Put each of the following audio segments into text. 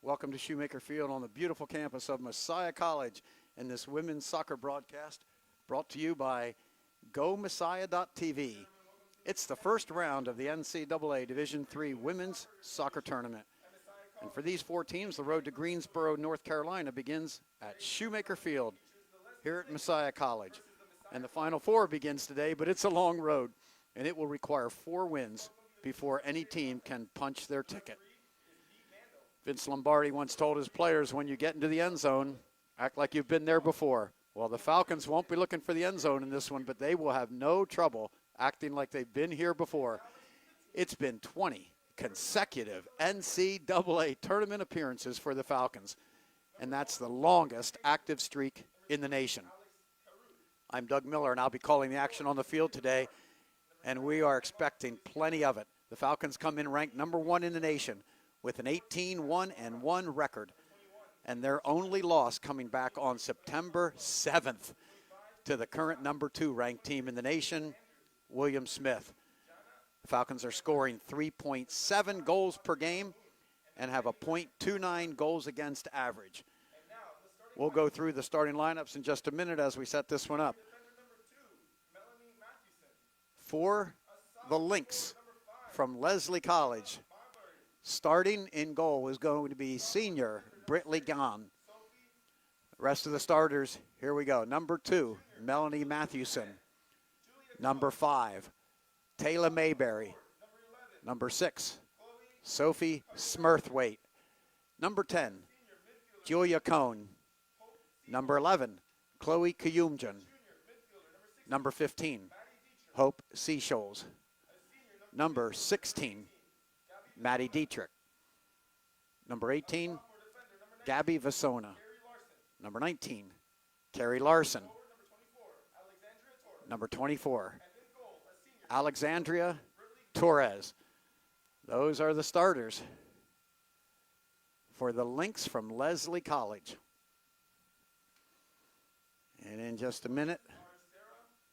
Welcome to Shoemaker Field on the beautiful campus of Messiah College and this women's soccer broadcast brought to you by GoMessiah.tv. It's the first round of the NCAA Division III Women's Soccer Tournament. And for these four teams, the road to Greensboro, North Carolina begins at Shoemaker Field here at Messiah College. And the Final Four begins today, but it's a long road, and it will require 4 wins before any team can punch their ticket. Vince Lombardi once told his players, when you get into the end zone, act like you've been there before. Well, the Falcons won't be looking for the end zone in this one, but they will have no trouble acting like they've been here before. It's been 20 consecutive NCAA tournament appearances for the Falcons, and that's the longest active streak in the nation. I'm Doug Miller, and I'll be calling the action on the field today, and we are expecting plenty of it. The Falcons come in ranked number 1 in the nation with an 18-1-1 record, and their only loss coming back on September 7th to the current number 2 ranked team in the nation, William Smith. The Falcons are scoring 3.7 goals per game and have a .29 goals against average. We'll go through the starting lineups in just a minute as we set this one up. For the Lynx from Leslie College, starting in goal is going to be senior Britley Gahn. The rest of the starters, here we go. Number 2, Melanie Mathewson. Number 5, Taylor Mayberry. Number 6, Sophie Smurthwaite. Number 10, Julia Cohn. Number 11, Chloe Kayumjan. Number 15, Hope Seashoals. Number 16, Maddie Dietrich. Number 18, Gabby Vasona. Number 19, Carrie Larson. Number 24, Alexandria Torres. Those are the starters for the Lynx from Leslie College. And in just a minute,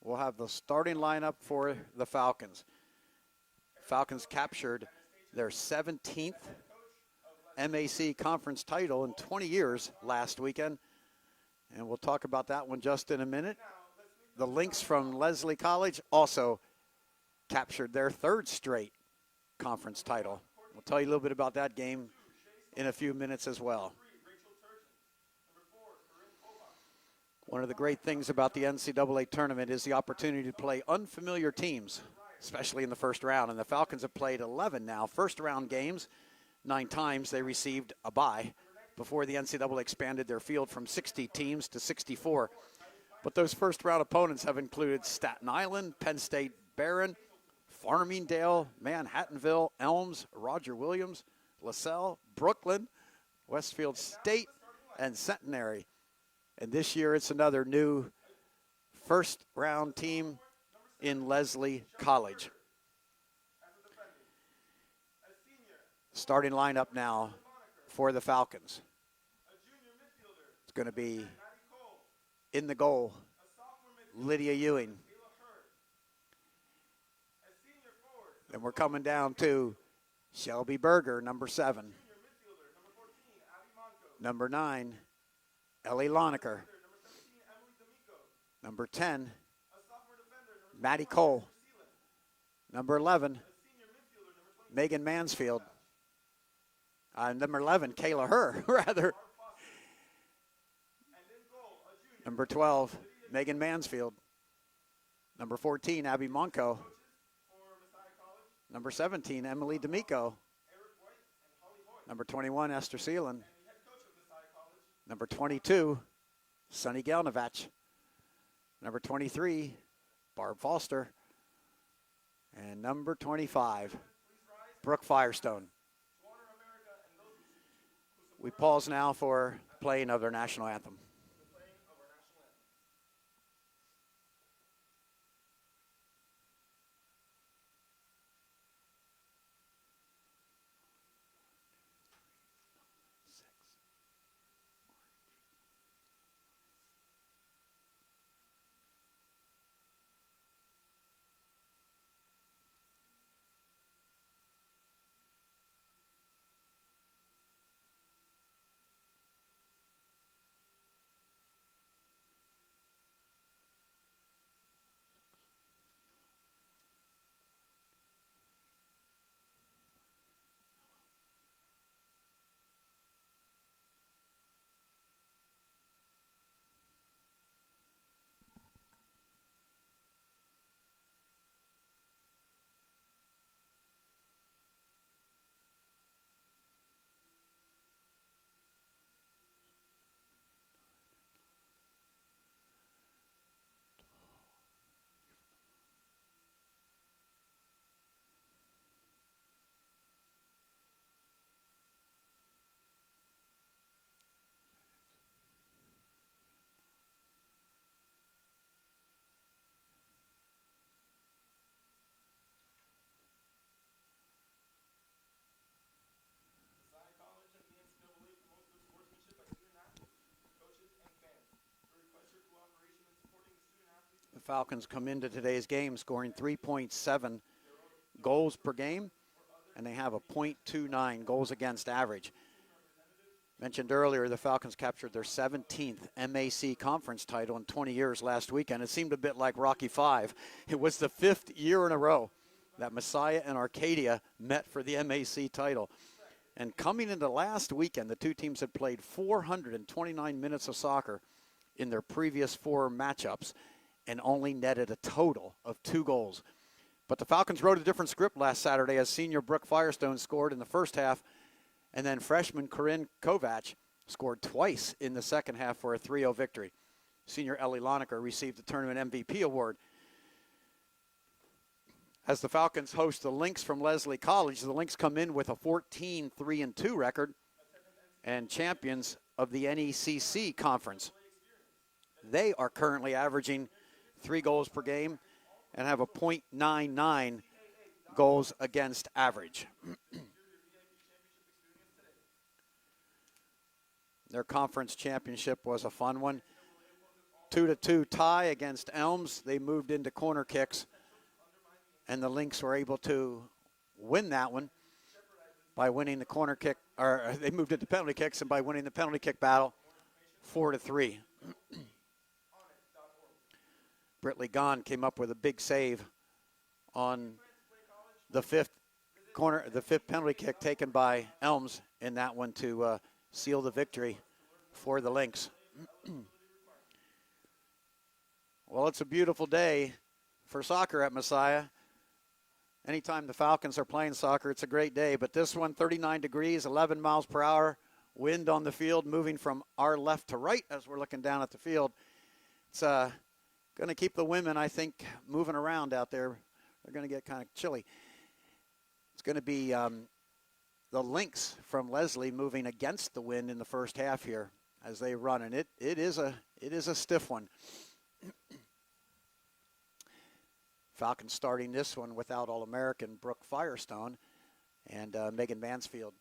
we'll have the starting lineup for the Falcons. Falcons captured their 17th MAC conference title in 20 years last weekend, and we'll talk about that one just in a minute. The Lynx from Leslie College also captured their 3rd straight conference title. We'll tell you a little bit about that game in a few minutes as well. One of the great things about the NCAA tournament is the opportunity to play unfamiliar teams, especially in the first round. And the Falcons have played 11 now first-round games. 9 times they received a bye before the NCAA expanded their field from 60 teams to 64. But those first-round opponents have included Staten Island, Penn State Barron, Farmingdale, Manhattanville, Elms, Roger Williams, LaSalle, Brooklyn, Westfield State, and Centenary. And this year it's another new first-round team in Leslie College. Starting lineup now for the Falcons. It's going to be in the goal, Lydia Ewing. Then we're coming down to Shelby Berger, number 7. Number 9, Ellie Lonecker. Number 10, Maddie Cole. Number 11, Megan Mansfield. Number 11, Kayla Herr, rather. Number 12, Megan Mansfield. Number 14, Abby Monco. Number 17, Emily D'Amico. Number 21, Esther Seelan. Number 22, Sunny Galnavach. Number 23, Barb Foster. And number 25, Brooke Firestone. We pause now for playing of their national anthem. Falcons come into today's game scoring 3.7 goals per game, and they have a .29 goals against average. Mentioned earlier, the Falcons captured their 17th MAC conference title in 20 years last weekend. It seemed a bit like Rocky V. It was the 5th year in a row that Messiah and Arcadia met for the MAC title. And coming into last weekend, the two teams had played 429 minutes of soccer in their previous 4 matchups and only netted a total of 2 goals. But the Falcons wrote a different script last Saturday as senior Brooke Firestone scored in the first half, and then freshman Corinne Kovac scored twice in the second half for a 3-0 victory. Senior Ellie Lonecker received the tournament MVP award. As the Falcons host the Lynx from Leslie College, the Lynx come in with a 14-3-2 record and champions of the NECC conference. They are currently averaging 3 goals per game and have a .99 goals against average. Their conference championship was a fun one. 2-2 tie against Elms. They moved into corner kicks, and the Lynx were able to win that one by winning the corner kick, or they moved into penalty kicks, and by winning the penalty kick battle 4-3. Britley Gahn came up with a big save on the fifth penalty kick taken by Elms in that one to seal the victory for the Lynx. Well, it's a beautiful day for soccer at Messiah. Anytime the Falcons are playing soccer, it's a great day. But this one, 39 degrees, 11 miles per hour, wind on the field, moving from our left to right as we're looking down at the field. It's going to keep the women, I think, moving around out there. They're going to get kind of chilly. It's going to be the Lynx from Leslie moving against the wind in the first half here as they run, and it is a stiff one. Falcons starting this one without All-American Brooke Firestone, and Megan Mansfield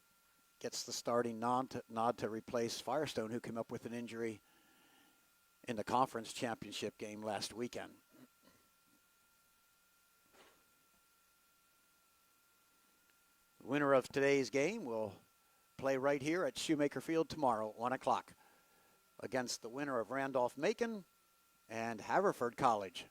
gets the starting nod to replace Firestone, who came up with an injury in the conference championship game last weekend. The winner of today's game will play right here at Shoemaker Field tomorrow at 1 o'clock against the winner of Randolph-Macon and Haverford College.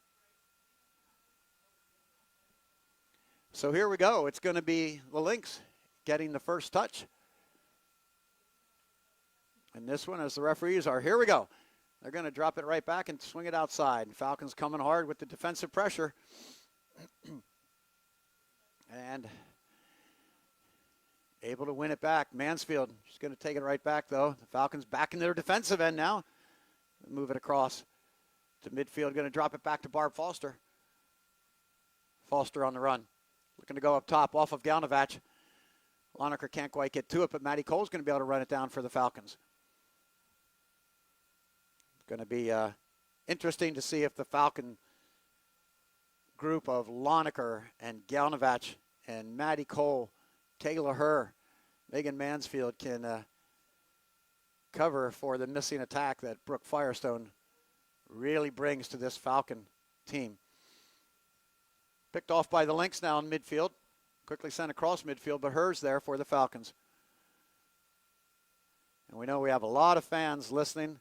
So here we go. It's going to be the Lynx getting the first touch. And this one, as the referees are, here we go. They're going to drop it right back and swing it outside. Falcons coming hard with the defensive pressure. And able to win it back. Mansfield is going to take it right back, though. The Falcons back in their defensive end now. Move it across to midfield. Going to drop it back to Barb Foster. Foster on the run. Looking to go up top off of Galnavac. Lonecker can't quite get to it, but Maddie Cole's going to be able to run it down for the Falcons. Going to be interesting to see if the Falcon group of Lonecker and Galnavac and Maddie Cole, Kayla Herr, Megan Mansfield can cover for the missing attack that Brooke Firestone really brings to this Falcon team. Picked off by the Lynx now in midfield. Quickly sent across midfield, but Herr's there for the Falcons. And we know we have a lot of fans listening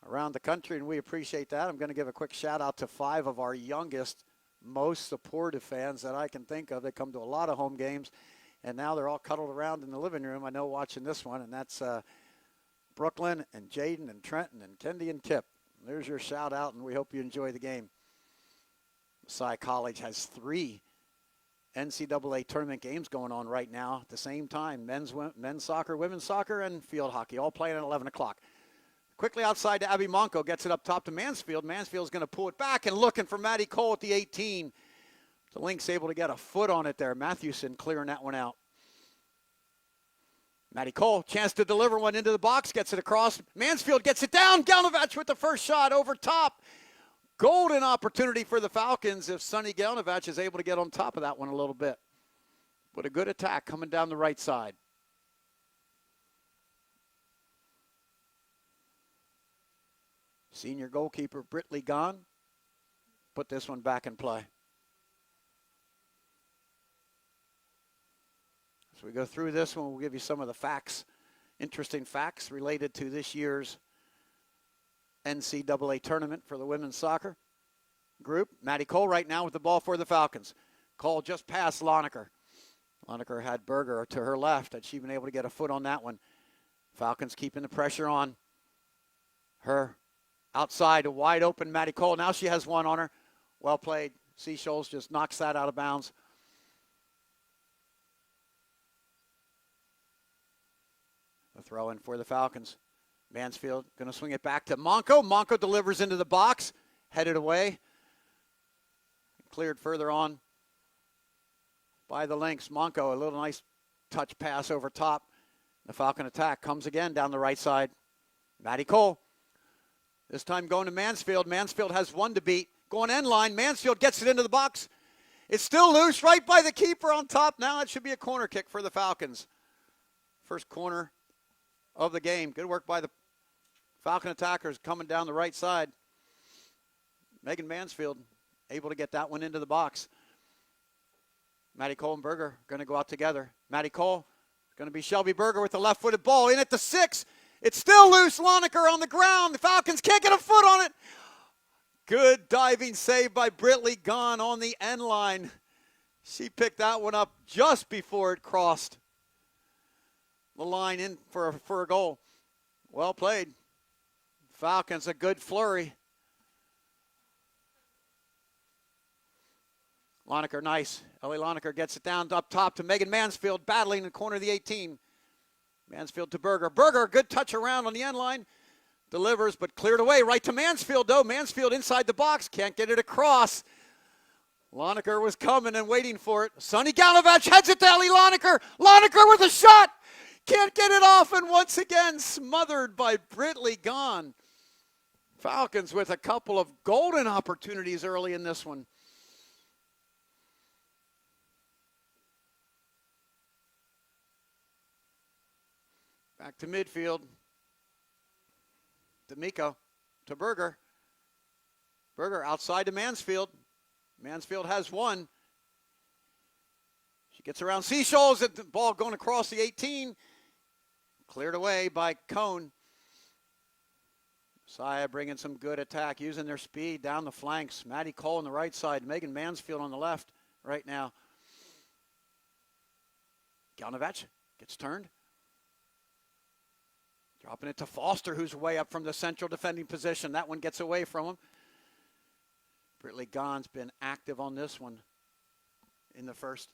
around the country, and we appreciate that. I'm going to give a quick shout out to 5 of our youngest, most supportive fans that I can think of. They come to a lot of home games, and now they're all cuddled around in the living room, I know, watching this one, and that's Brooklyn and Jaden and Trenton and Kendi and Kip. There's your shout out, and we hope you enjoy the game. Messiah College has 3 NCAA tournament games going on right now at the same time. Men's soccer, women's soccer, and field hockey, all playing at 11 o'clock. Quickly outside to Abby Monco, gets it up top to Mansfield. Mansfield's going to pull it back and looking for Maddie Cole at the 18. The Lynx able to get a foot on it there. Matthewson clearing that one out. Maddie Cole, chance to deliver one into the box, gets it across. Mansfield gets it down. Galnavac with the first shot over top. Golden opportunity for the Falcons if Sonny Galnavac is able to get on top of that one a little bit. But a good attack coming down the right side. Senior goalkeeper Britley Gahn put this one back in play. As we go through this one, we'll give you some of the facts, interesting facts related to this year's NCAA tournament for the women's soccer group. Maddie Cole right now with the ball for the Falcons. Cole just past Lonecker. Lonecker had Berger to her left. Had she been able to get a foot on that one? Falcons keeping the pressure on her. Outside, a wide open Maddie Cole. Now she has one on her. Well played. Seashoals just knocks that out of bounds. A throw in for the Falcons. Mansfield going to swing it back to Monco. Monco delivers into the box. Headed away. Cleared further on by the Lynx. Monco, a little nice touch pass over top. The Falcon attack comes again down the right side. Maddie Cole. This time going to Mansfield. Mansfield has one to beat. Going end line. Mansfield gets it into the box. It's still loose right by the keeper on top. Now it should be a corner kick for the Falcons. First corner of the game. Good work by the Falcon attackers coming down the right side. Megan Mansfield able to get that one into the box. Maddie Cole and Berger going to go out together. Maddie Cole going to be Shelby Berger with the left-footed ball in at the 6. It's still loose. Lonecker on the ground. The Falcons can't get a foot on it. Good diving save by Britley Gahn on the end line. She picked that one up just before it crossed the line in for a goal. Well played. Falcons, a good flurry. Lonecker, nice. Ellie Lonecker gets it down up top to Megan Mansfield, battling in the corner of the 18. Mansfield to Berger. Berger, good touch around on the end line. Delivers, but cleared away right to Mansfield, though. Mansfield inside the box. Can't get it across. Lonecker was coming and waiting for it. Sonny Galavach heads it to Ellie Lonecker. Lonecker with a shot. Can't get it off, and once again smothered by Britley Gahn. Falcons with a couple of golden opportunities early in this one. Back to midfield. D'Amico to Berger. Berger outside to Mansfield. Mansfield has one. She gets around Seashoals. The ball going across the 18. Cleared away by Cone. Saya bringing some good attack, using their speed down the flanks. Maddie Cole on the right side. Megan Mansfield on the left right now. Galnavach gets turned. Dropping it to Foster, who's way up from the central defending position. That one gets away from him. Britley Gahn's been active on this one in the first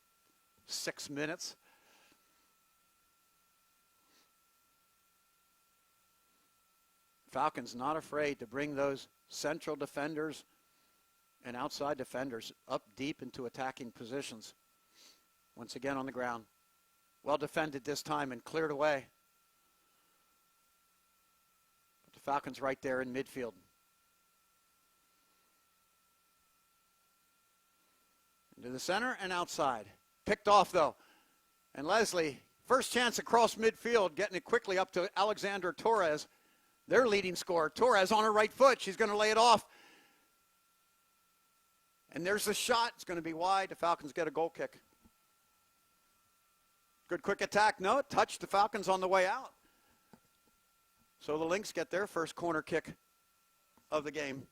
6 minutes. Falcons not afraid to bring those central defenders and outside defenders up deep into attacking positions. Once again on the ground. Well defended this time and cleared away. But the Falcons right there in midfield. Into the center and outside. Picked off though. And Leslie, first chance across midfield, getting it quickly up to Alexandra Torres. Their leading scorer. Torres on her right foot. She's going to lay it off. And there's the shot. It's going to be wide. The Falcons get a goal kick. Good quick attack. No, it touched the Falcons on the way out. So the Lynx get their first corner kick of the game.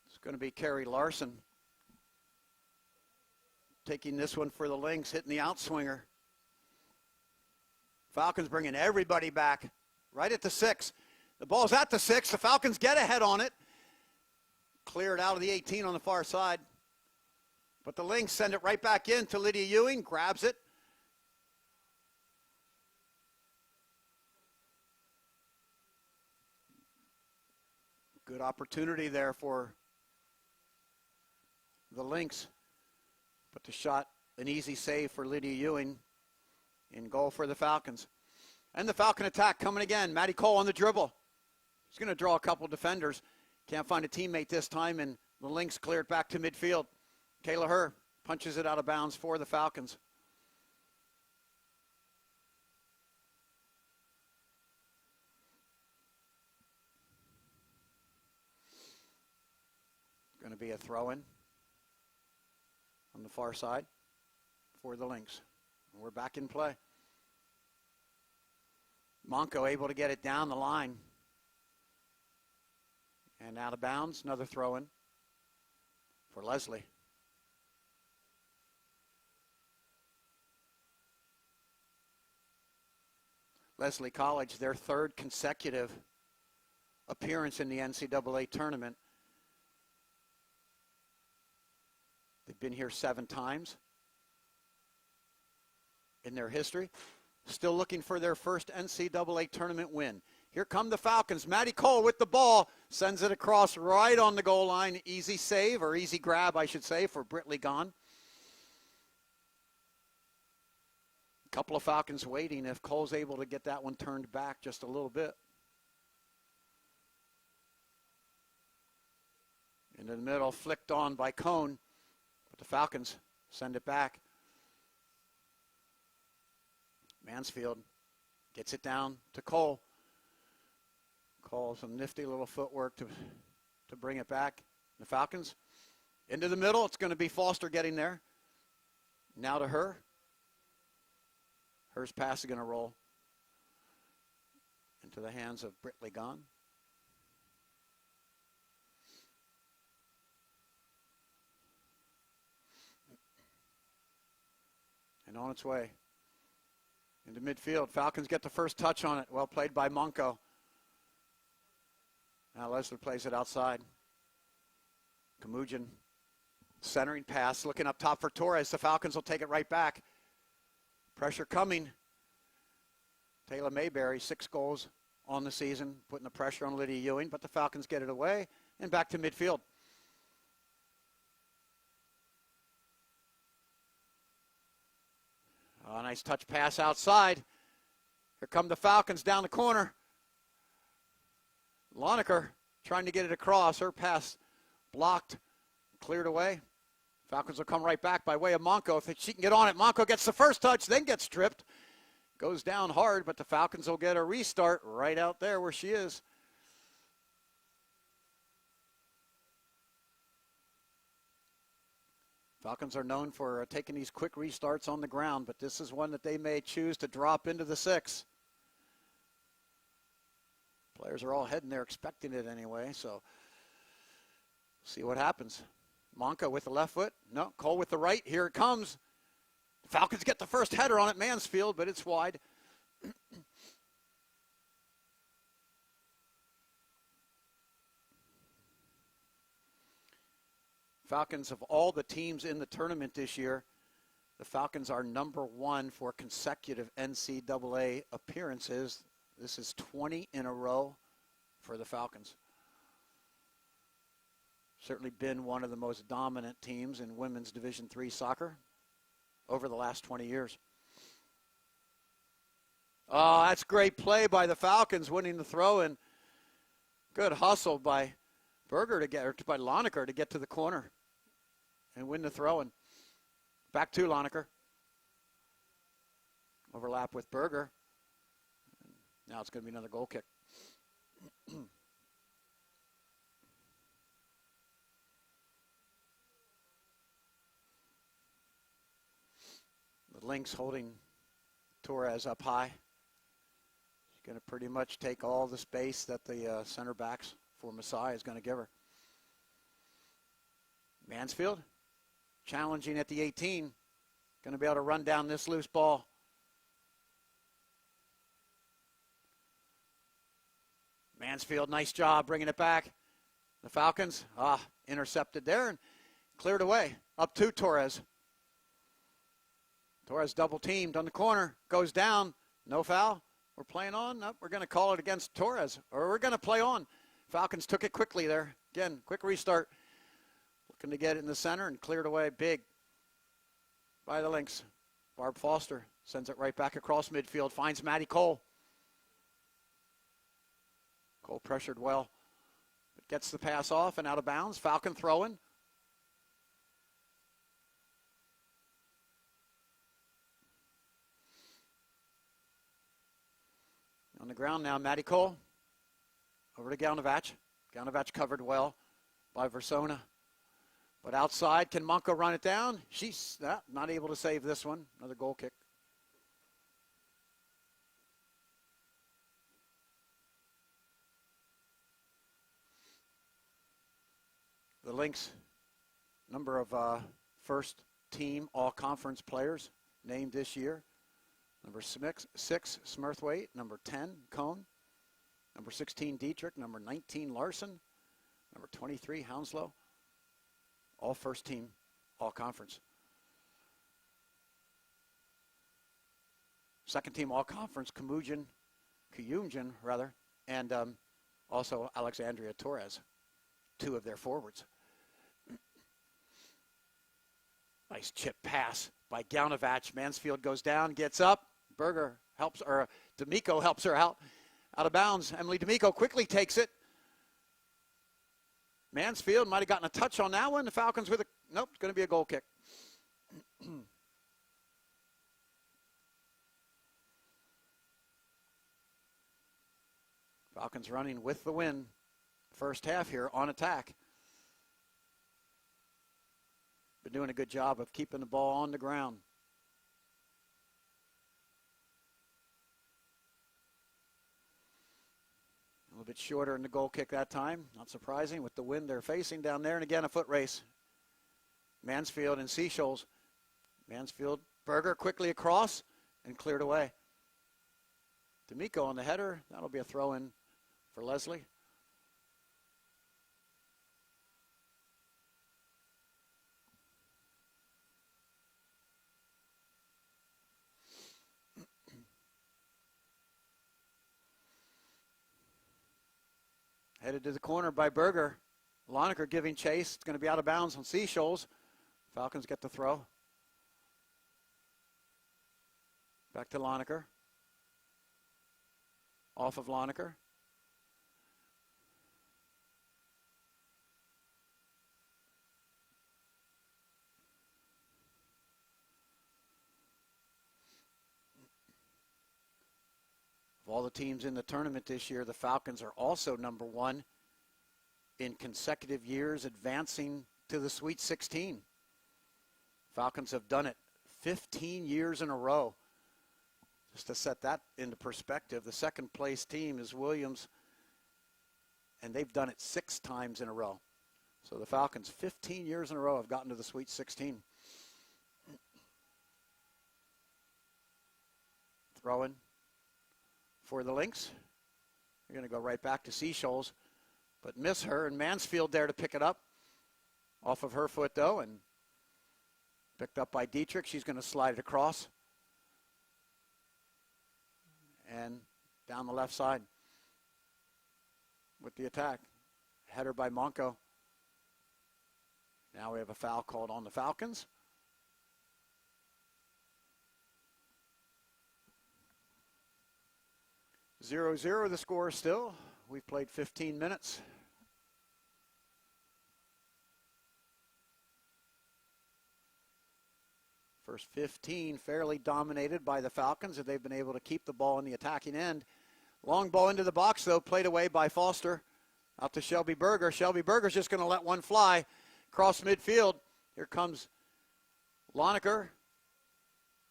It's going to be Carrie Larson taking this one for the Lynx, hitting the outswinger. Falcons bringing everybody back right at the 6. The ball's at the 6. The Falcons get ahead on it. Cleared out of the 18 on the far side. But the Lynx send it right back in to Lydia Ewing. Grabs it. Good opportunity there for the Lynx. But the shot, an easy save for Lydia Ewing. In goal for the Falcons. And the Falcon attack coming again. Maddie Cole on the dribble. She's going to draw a couple defenders. Can't find a teammate this time, and the Lynx cleared back to midfield. Kayla Herr punches it out of bounds for the Falcons. going to be a throw-in on the far side for the Lynx. And we're back in play. Monco able to get it down the line. And out of bounds, another throw-in for Leslie. Leslie College, their third consecutive appearance in the NCAA tournament. They've been here 7 times in their history. Still looking for their first NCAA tournament win. Here come the Falcons. Maddie Cole with the ball. Sends it across right on the goal line. Easy save, or easy grab, I should say, for Britley Gahn. A couple of Falcons waiting if Cole's able to get that one turned back just a little bit. Into the middle, flicked on by Cone. But the Falcons send it back. Mansfield gets it down to Cole. Cole, some nifty little footwork to bring it back. The Falcons into the middle. It's going to be Foster getting there. Now to her. Her's pass is going to roll into the hands of Britley Gahn. And on its way into midfield. Falcons get the first touch on it. Well played by Monco. Now Leslie plays it outside. Kamujan centering pass, looking up top for Torres. The Falcons will take it right back. Pressure coming. Taylor Mayberry, 6 goals on the season, putting the pressure on Lydia Ewing, but the Falcons get it away and back to midfield. Oh, nice touch pass outside. Here come the Falcons down the corner. Loneker trying to get it across. Her pass blocked, cleared away. Falcons will come right back by way of Monco. If she can get on it, Monco gets the first touch, then gets stripped. Goes down hard, but the Falcons will get a restart right out there where she is. Falcons are known for taking these quick restarts on the ground, but this is one that they may choose to drop into the 6. Players are all heading there expecting it anyway, so see what happens. Monco with the left foot. No, Cole with the right. Here it comes. Falcons get the first header on it, Mansfield, but it's wide. Falcons, of all the teams in the tournament this year, the Falcons are number 1 for consecutive NCAA appearances. This is 20 in a row for the Falcons. Certainly been one of the most dominant teams in women's Division III soccer over the last 20 years. Oh, that's great play by the Falcons, winning the throw, and good hustle by Berger to get, or by Loneker to get to the corner and win the throw. And back to Loneker. Overlap with Berger. Now it's going to be another goal kick. The Lynx holding Torres up high. She's going to pretty much take all the space that the center backs for Messiah is going to give her. Mansfield challenging at the 18. Going to be able to run down this loose ball. Mansfield, nice job bringing it back. The Falcons, intercepted there and cleared away. Up to Torres. Torres double teamed on the corner, goes down, no foul. We're playing on. Nope, we're going to call it against Torres, or we're going to play on. Falcons took it quickly there. Again, quick restart. Looking to get it in the center and cleared away big by the Lynx. Barb Foster sends it right back across midfield, finds Maddie Cole. Cole pressured well, but gets the pass off and out of bounds. Falcon throwing. On the ground now, Maddie Cole. Over to Galnavac. Galnavac covered well by Versona. But outside, can Monko run it down? She's not able to save this one. Another goal kick. The Lynx, number of first team all-conference players named this year. Number 6, Smurthwaite. Number 10, Cohn. Number 16, Dietrich. Number 19, Larson. Number 23, Hounslow. All first team, all conference. Second team, all conference, Kuyunjin, and also Alexandria Torres, 2 of their forwards. Nice chip pass by Gaunavac. Mansfield goes down, gets up. Berger helps, or D'Amico helps her out of bounds. Emily D'Amico quickly takes it. Mansfield might have gotten a touch on that one. The Falcons with a, nope, it's going to be a goal kick. Falcons running with the win first half here on attack. Been doing a good job of keeping the ball on the ground. A little bit shorter in the goal kick that time. Not surprising with the wind they're facing down there. And again, a foot race. Mansfield and Seashoals. Mansfield, Berger quickly across and cleared away. D'Amico on the header. That'll be a throw-in for Leslie. Headed to the corner by Berger. Lonecker giving chase. It's going to be out of bounds on Seashoals. Falcons get the throw. Back to Lonecker. Off of Lonecker. Of all the teams in the tournament this year, the Falcons are also number 1 in consecutive years advancing to the Sweet 16. Falcons have done it 15 years in a row. Just to set that into perspective, the second place team is Williams, and they've done it 6 times in a row. So the Falcons, 15 years in a row, have gotten to the Sweet 16. Throw-in for the Lynx. They're going to go right back to Seashoals, but miss her, and Mansfield there to pick it up. Off of her foot, though, and picked up by Dietrich. She's going to slide it across. And down the left side with the attack. Header by Monko. Now we have a foul called on the Falcons. Zero the score still. We've played 15 minutes. First 15 fairly dominated by the Falcons, and they've been able to keep the ball in the attacking end. Long ball into the box, though, played away by Foster. Out to Shelby Berger. Shelby Berger's just going to let one fly across midfield. Here comes Lonecker,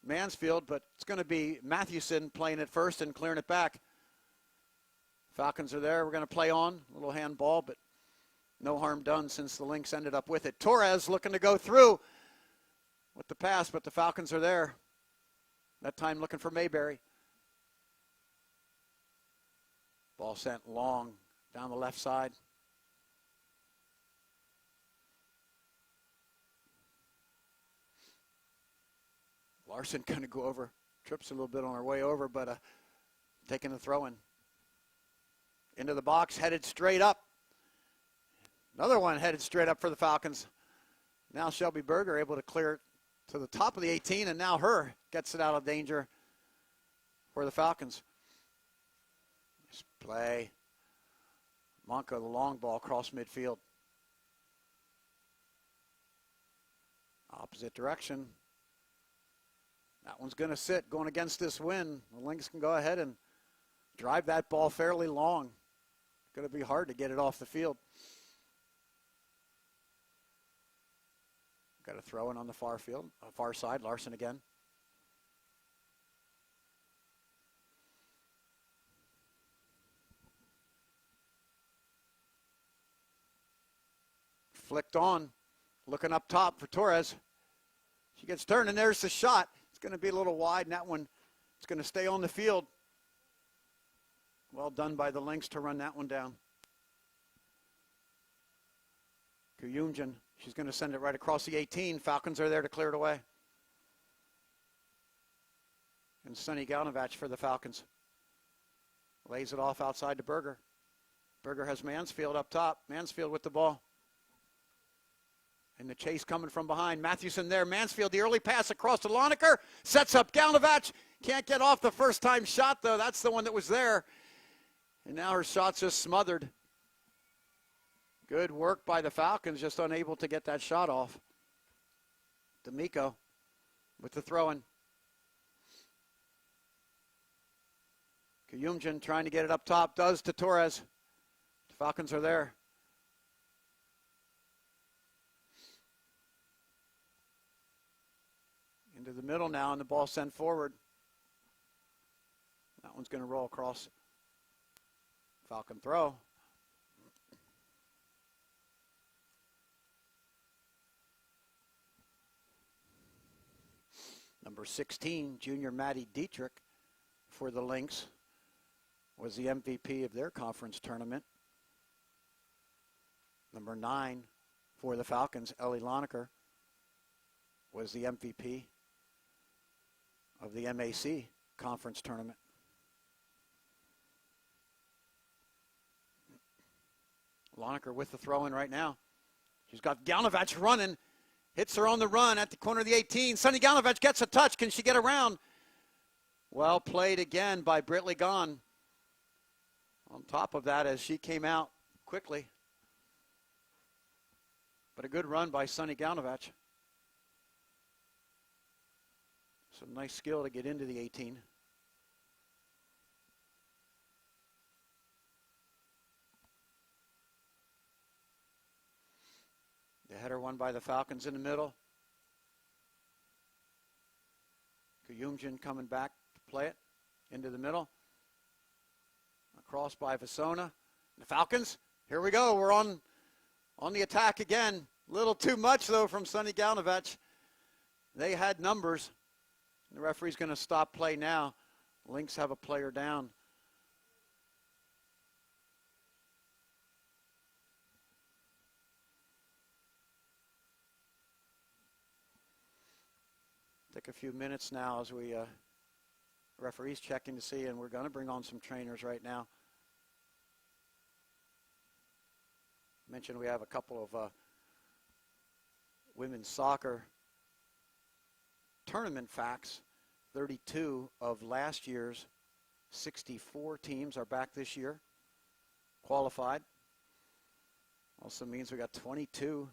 Mansfield, but it's going to be Mathewson playing it first and clearing it back. Falcons are there. We're going to play on. A little handball, but no harm done since the Lynx ended up with it. Torres looking to go through with the pass, but the Falcons are there. That time looking for Mayberry. Ball sent long down the left side. Larson going to go over. Trips a little bit on her way over, but taking the throw-in. Into the box, headed straight up. Another one headed straight up for the Falcons. Now Shelby Berger able to clear it to the top of the 18, and now her gets it out of danger for the Falcons. Nice play. Monko, the long ball across midfield. Opposite direction. That one's going to sit, going against this wind. The Lynx can go ahead and drive that ball fairly long. Going to be hard to get it off the field. Got a throw in on the far field, far side. Larson again. Flicked on, looking up top for Torres. She gets turned, and there's the shot. It's going to be a little wide, and that one is going to stay on the field. Well done by the Lynx to run that one down. Kuyumjan, she's going to send it right across the 18. Falcons are there to clear it away. And Sunny Galnavach for the Falcons. Lays it off outside to Berger. Berger has Mansfield up top. Mansfield with the ball. And the chase coming from behind. Mathewson there. Mansfield, the early pass across to Lonecker. Sets up Galnavach. Can't get off the first time shot, though. That's the one that was there. And now her shot's just smothered. Good work by the Falcons, just unable to get that shot off. D'Amico with the throw-in. Kuyumjan trying to get it up top. Does to Torres. The Falcons are there. Into the middle now, and the ball sent forward. That one's going to roll across. Falcon throw. Number 16, junior Maddie Dietrich for the Lynx, was the MVP of their conference tournament. Number 9 for the Falcons, Ellie Lonecker, was the MVP of the MAC conference tournament. Lonecker with the throw-in right now. She's got Galnavach running. Hits her on the run at the corner of the 18. Sunny Galnavach gets a touch. Can she get around? Well played again by Britley Gahn. On top of that, as she came out quickly. But a good run by Sunny Galnavach. Some nice skill to get into the 18. The header won by the Falcons in the middle. Kuyumjan coming back to play it into the middle. Across by Vasona. The Falcons, here we go. We're on the attack again. A little too much, though, from Sunny Galnavach. They had numbers. The referee's going to stop play now. Lynx have a player down. Take a few minutes now as we referees checking to see, and we're going to bring on some trainers right now. Mentioned we have a couple of women's soccer tournament facts. 32 of last year's 64 teams are back this year, qualified. Also means we got 22.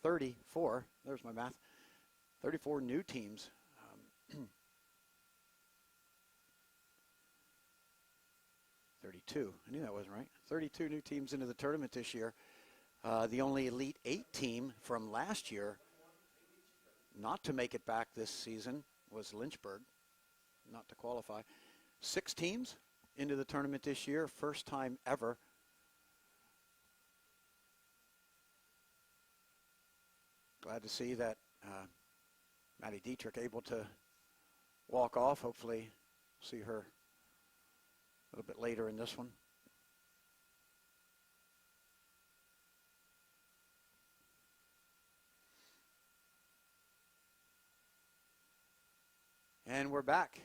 34. There's my math. 34 new teams. 32. I knew that wasn't right. 32 new teams into the tournament this year. The only Elite 8 team from last year not to make it back this season was Lynchburg, not to qualify. 6 teams into the tournament this year, first time ever. Glad to see that Maddie Dietrich able to walk off. Hopefully see her a little bit later in this one. And we're back.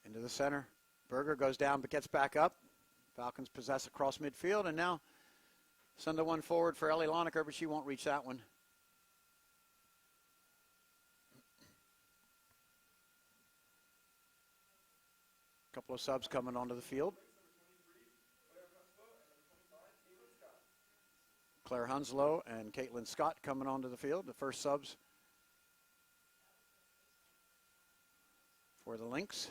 Into the center. Berger goes down but gets back up. Falcons possess across midfield, and now send the one forward for Ellie Lonecker, but she won't reach that one. A couple of subs coming onto the field. Claire Hunslow and Caitlin Scott coming onto the field, the first subs for the Lynx.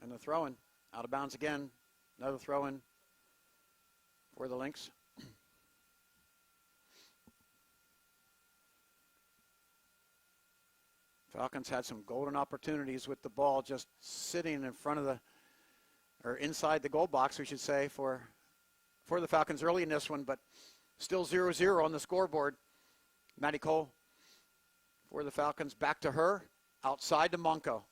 And the throw-in. Out of bounds again. Another throw-in for the Lynx. Falcons had some golden opportunities with the ball just sitting in front of the, or inside the goal box, we should say, for the Falcons early in this one, but still 0-0 on the scoreboard. Maddie Cole for the Falcons, back to her, outside to Monco.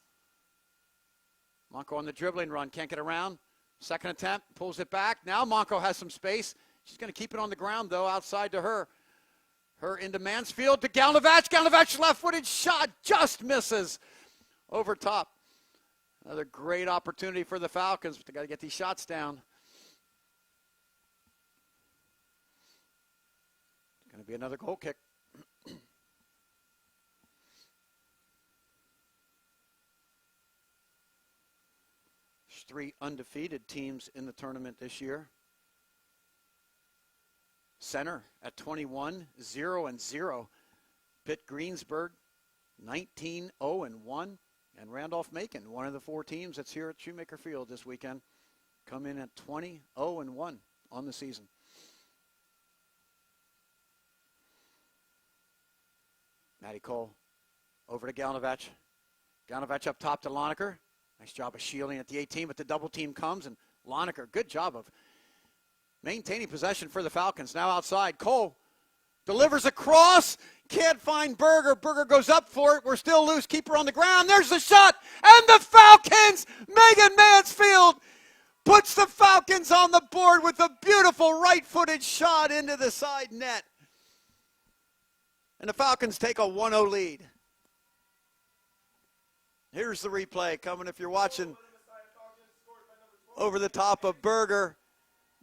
Monco on the dribbling run, can't get around. Second attempt, pulls it back. Now Monco has some space. She's going to keep it on the ground, though, outside to her. Her into Mansfield to Galnavach. Galnavach's left-footed shot just misses over top. Another great opportunity for the Falcons, but they got to get these shots down. It's going to be another goal kick. There's 3 undefeated teams in the tournament this year. Center at 21-0-0. Pitt Greensburg 19-0-1. And Randolph-Macon, one of the 4 teams that's here at Shoemaker Field this weekend, come in at 20-0-1 on the season. Maddie Cole over to Galnavach. Galnavach up top to Lonecker. Nice job of shielding at the 18, but the double team comes, and Lonecker, good job of maintaining possession for the Falcons. Now outside, Cole delivers a cross. Can't find Berger. Berger goes up for it. We're still loose. Keeper on the ground. There's the shot. And the Falcons, Megan Mansfield, puts the Falcons on the board with a beautiful right-footed shot into the side net. And the Falcons take a 1-0 lead. Here's the replay coming if you're watching over the top of Berger.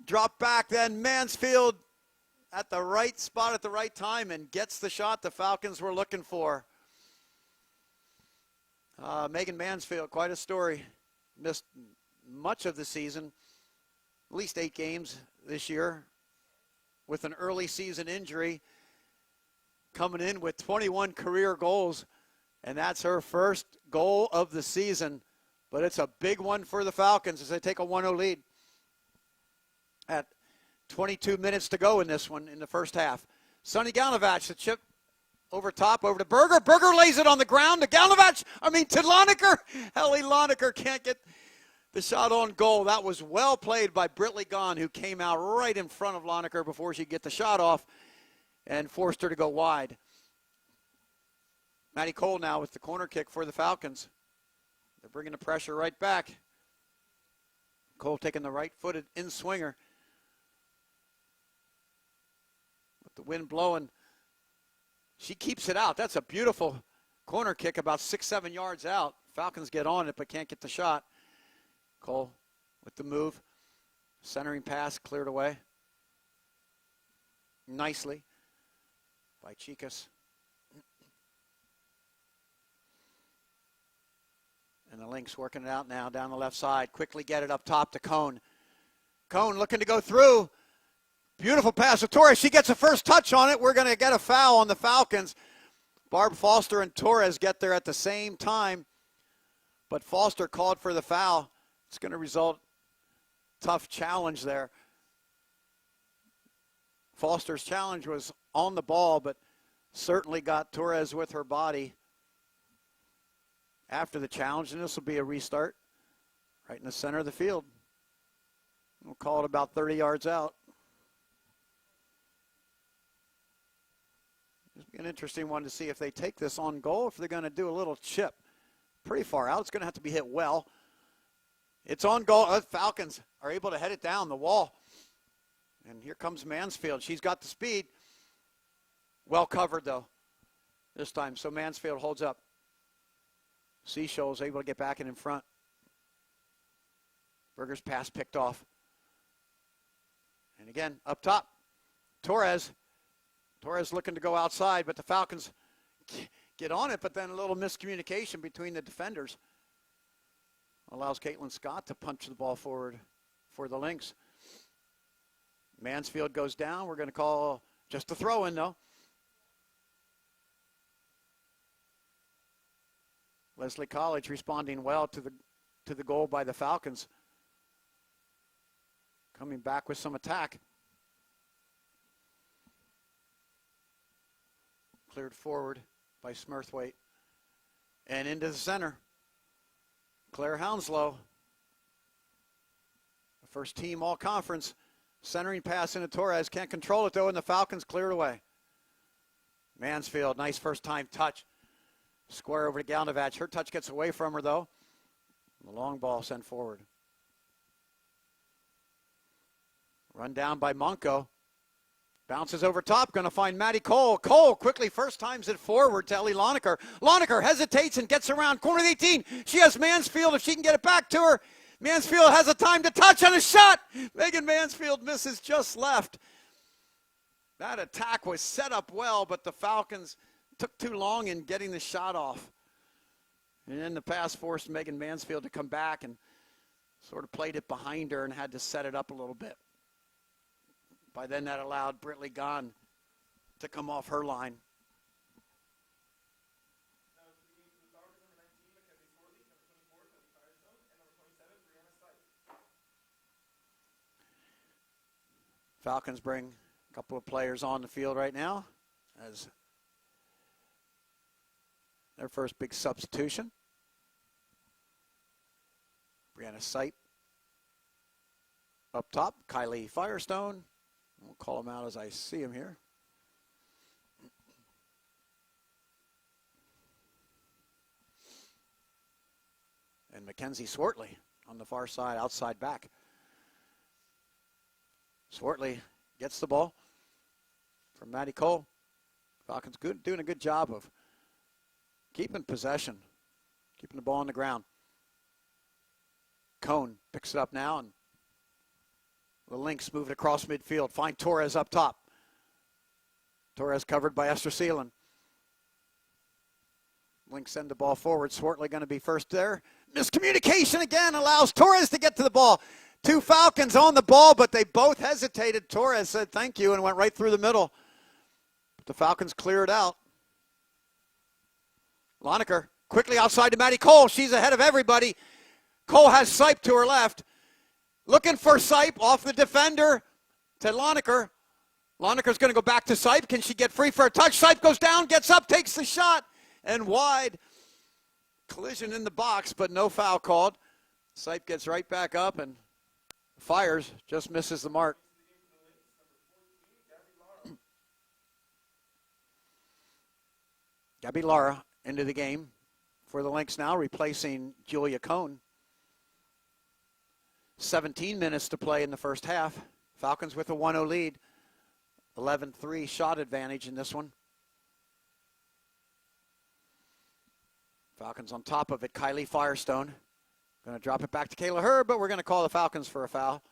Drop back then, Mansfield at the right spot at the right time and gets the shot the Falcons were looking for. Megan Mansfield, quite a story. Missed much of the season, at least 8 games this year, with an early season injury, coming in with 21 career goals, and that's her first goal of the season. But it's a big one for the Falcons as they take a 1-0 lead at 22 minutes to go in this one in the first half. Sonny Galnavach, the chip over top, over to Berger. Berger lays it on the ground to Galnavach. To Lonecker. Ellie Lonecker can't get the shot on goal. That was well played by Britley Gahn, who came out right in front of Lonecker before she could get the shot off and forced her to go wide. Maddie Cole now with the corner kick for the Falcons. They're bringing the pressure right back. Cole taking the right-footed in-swinger. With the wind blowing, she keeps it out. That's a beautiful corner kick about 6-7 yards out. Falcons get on it but can't get the shot. Cole with the move. Centering pass cleared away nicely by Chicas. And the Lynx working it out now down the left side. Quickly get it up top to Cone. Cone looking to go through. Beautiful pass to Torres. She gets a first touch on it. We're going to get a foul on the Falcons. Barb Foster and Torres get there at the same time. But Foster called for the foul. It's going to result tough challenge there. Foster's challenge was on the ball, but certainly got Torres with her body after the challenge, and this will be a restart right in the center of the field. We'll call it about 30 yards out. It'll be an interesting one to see if they take this on goal, if they're going to do a little chip pretty far out. It's going to have to be hit well. It's on goal. Falcons are able to head it down the wall. And here comes Mansfield. She's got the speed. Well covered, though, this time. So Mansfield holds up. Seashell's able to get back and in front. Berger's pass picked off. And again, up top, Torres. Torres looking to go outside, but the Falcons get on it, but then a little miscommunication between the defenders allows Caitlin Scott to punch the ball forward for the Lynx. Mansfield goes down. We're going to call just a throw-in, though. Leslie College responding well to the to the goal by the Falcons. Coming back with some attack. Cleared forward by Smurthwaite. And into the center. Claire Hounslow. The first team all-conference. Centering pass into Torres. Can't control it, though, and the Falcons cleared away. Mansfield, nice first-time touch. Square over to Galnevach. Her touch gets away from her, though. The long ball sent forward. Run down by Monco. Bounces over top, going to find Maddie Cole. Cole quickly first times it forward to Ellie Lonecker. Lonecker hesitates and gets around corner 18. She has Mansfield if she can get it back to her. Mansfield has a time to touch on a shot. Megan Mansfield misses just left. That attack was set up well, but the Falcons took too long in getting the shot off. And then the pass forced Megan Mansfield to come back and sort of played it behind her and had to set it up a little bit. By then that allowed Britley Gahn to come off her line. Falcons bring a couple of players on the field right now as their first big substitution. Brianna Sipe up top, Kylie Firestone. We'll call him out as I see him here. And Mackenzie Swartley on the far side, outside back. Swartley gets the ball from Maddie Cole. Falcons doing a good job of keeping possession, keeping the ball on the ground. Cone picks it up now, and the Lynx move it across midfield. Find Torres up top. Torres covered by Esther Seelan. Lynx send the ball forward. Swartley going to be first there. Miscommunication again allows Torres to get to the ball. Two Falcons on the ball, but they both hesitated. Torres said thank you and went right through the middle. But the Falcons cleared out. Lonecker quickly outside to Maddie Cole. She's ahead of everybody. Cole has Sipe to her left. Looking for Sipe off the defender to Lonecker. Lonecker's going to go back to Sipe. Can she get free for a touch? Sipe goes down, gets up, takes the shot, and wide. Collision in the box, but no foul called. Sipe gets right back up and fires, just misses the mark. Gabby Lara into the game for the Lynx now, replacing Julia Cone. 17 minutes to play in the first half. Falcons with a 1-0 lead. 11-3 shot advantage in this one. Falcons on top of it. Kylie Firestone. Going to drop it back to Kayla Hurd, but we're going to call the Falcons for a foul.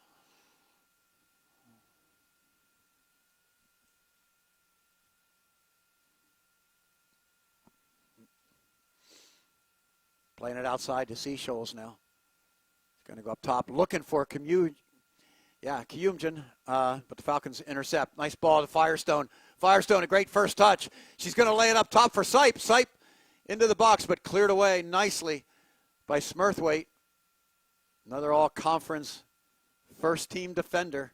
Playing it outside to Seashoals now. Going to go up top, looking for Kiyumjan, but the Falcons intercept. Nice ball to Firestone. Firestone, a great first touch. She's going to lay it up top for Sipe. Sipe into the box, but cleared away nicely by Smurthwaite. Another all-conference first-team defender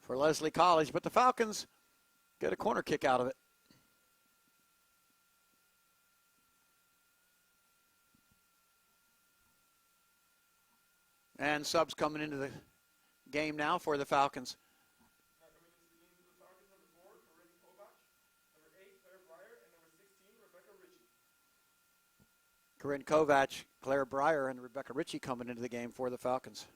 for Leslie College, but the Falcons get a corner kick out of it. And subs coming into the game now for the Falcons. Corinne Kovac, Claire Breyer, and Rebecca Ritchie coming into the game for the Falcons.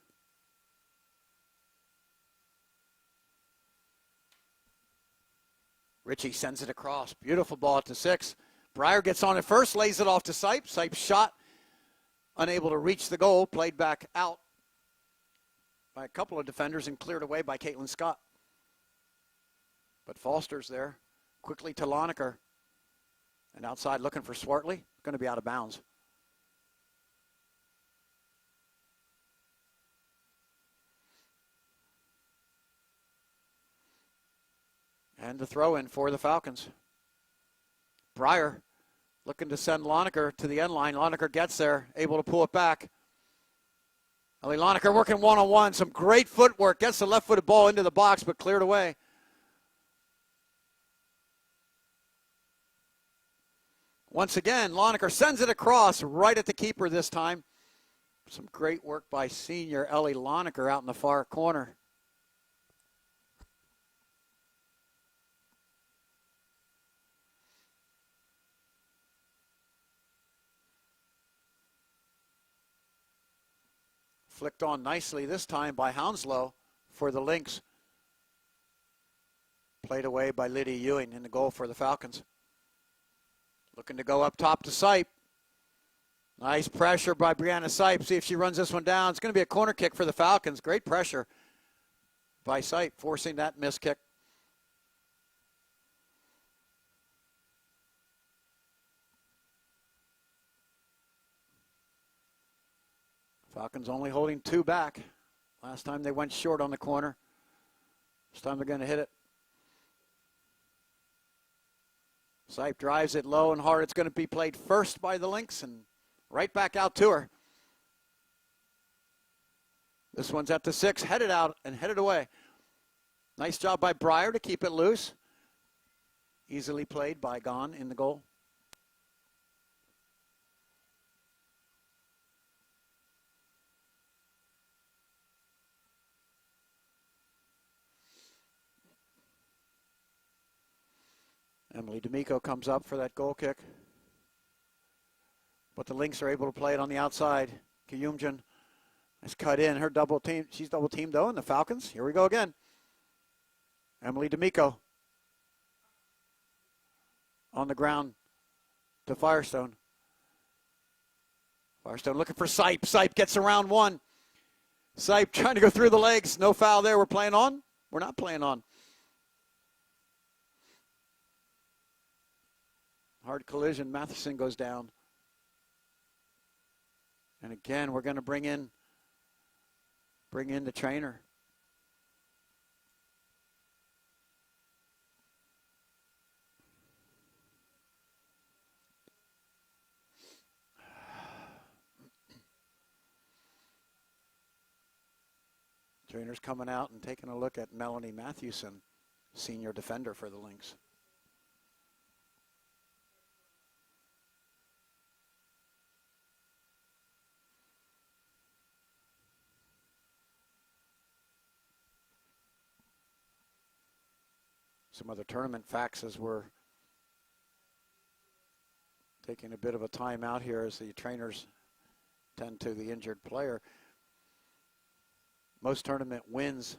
Ritchie sends it across. Beautiful ball to 6. Breyer gets on it first, lays it off to Sipe. Sipe shot, unable to reach the goal, played back out by a couple of defenders and cleared away by Caitlin Scott. But Foster's there, quickly to Lonecker. And outside looking for Swartley, going to be out of bounds. And the throw in for the Falcons. Breyer looking to send Lonecker to the end line. Lonecker gets there, able to pull it back. Ellie Lonecker working one-on-one. Some great footwork. Gets the left-footed ball into the box, but cleared away. Once again, Lonecker sends it across right at the keeper this time. Some great work by senior Ellie Lonecker out in the far corner. Flicked on nicely this time by Hounslow for the Lynx. Played away by Lydia Ewing in the goal for the Falcons. Looking to go up top to Sipe. Nice pressure by Brianna Sipe. See if she runs this one down. It's going to be a corner kick for the Falcons. Great pressure by Sipe, forcing that missed kick. Falcons only holding 2 back. Last time they went short on the corner. This time they're going to hit it. Sipe drives it low and hard. It's going to be played first by the Lynx and right back out to her. This one's at the 6, headed out and headed away. Nice job by Breyer to keep it loose. Easily played by Gahn in the goal. Emily D'Amico comes up for that goal kick. But the Lynx are able to play it on the outside. Kiyumjan has cut in. Her double team. She's double teamed though, and the Falcons. Here we go again. Emily D'Amico on the ground to Firestone. Firestone looking for Sipe. Sipe gets around one. Sipe trying to go through the legs. No foul there. We're playing on. We're not playing on. Hard collision. Matheson goes down. And again, we're going to bring in the trainer. Trainer's coming out and taking a look at Melanie Mathewson, senior defender for the Lynx. Some other tournament facts as we're taking a bit of a timeout here as the trainers tend to the injured player. Most tournament wins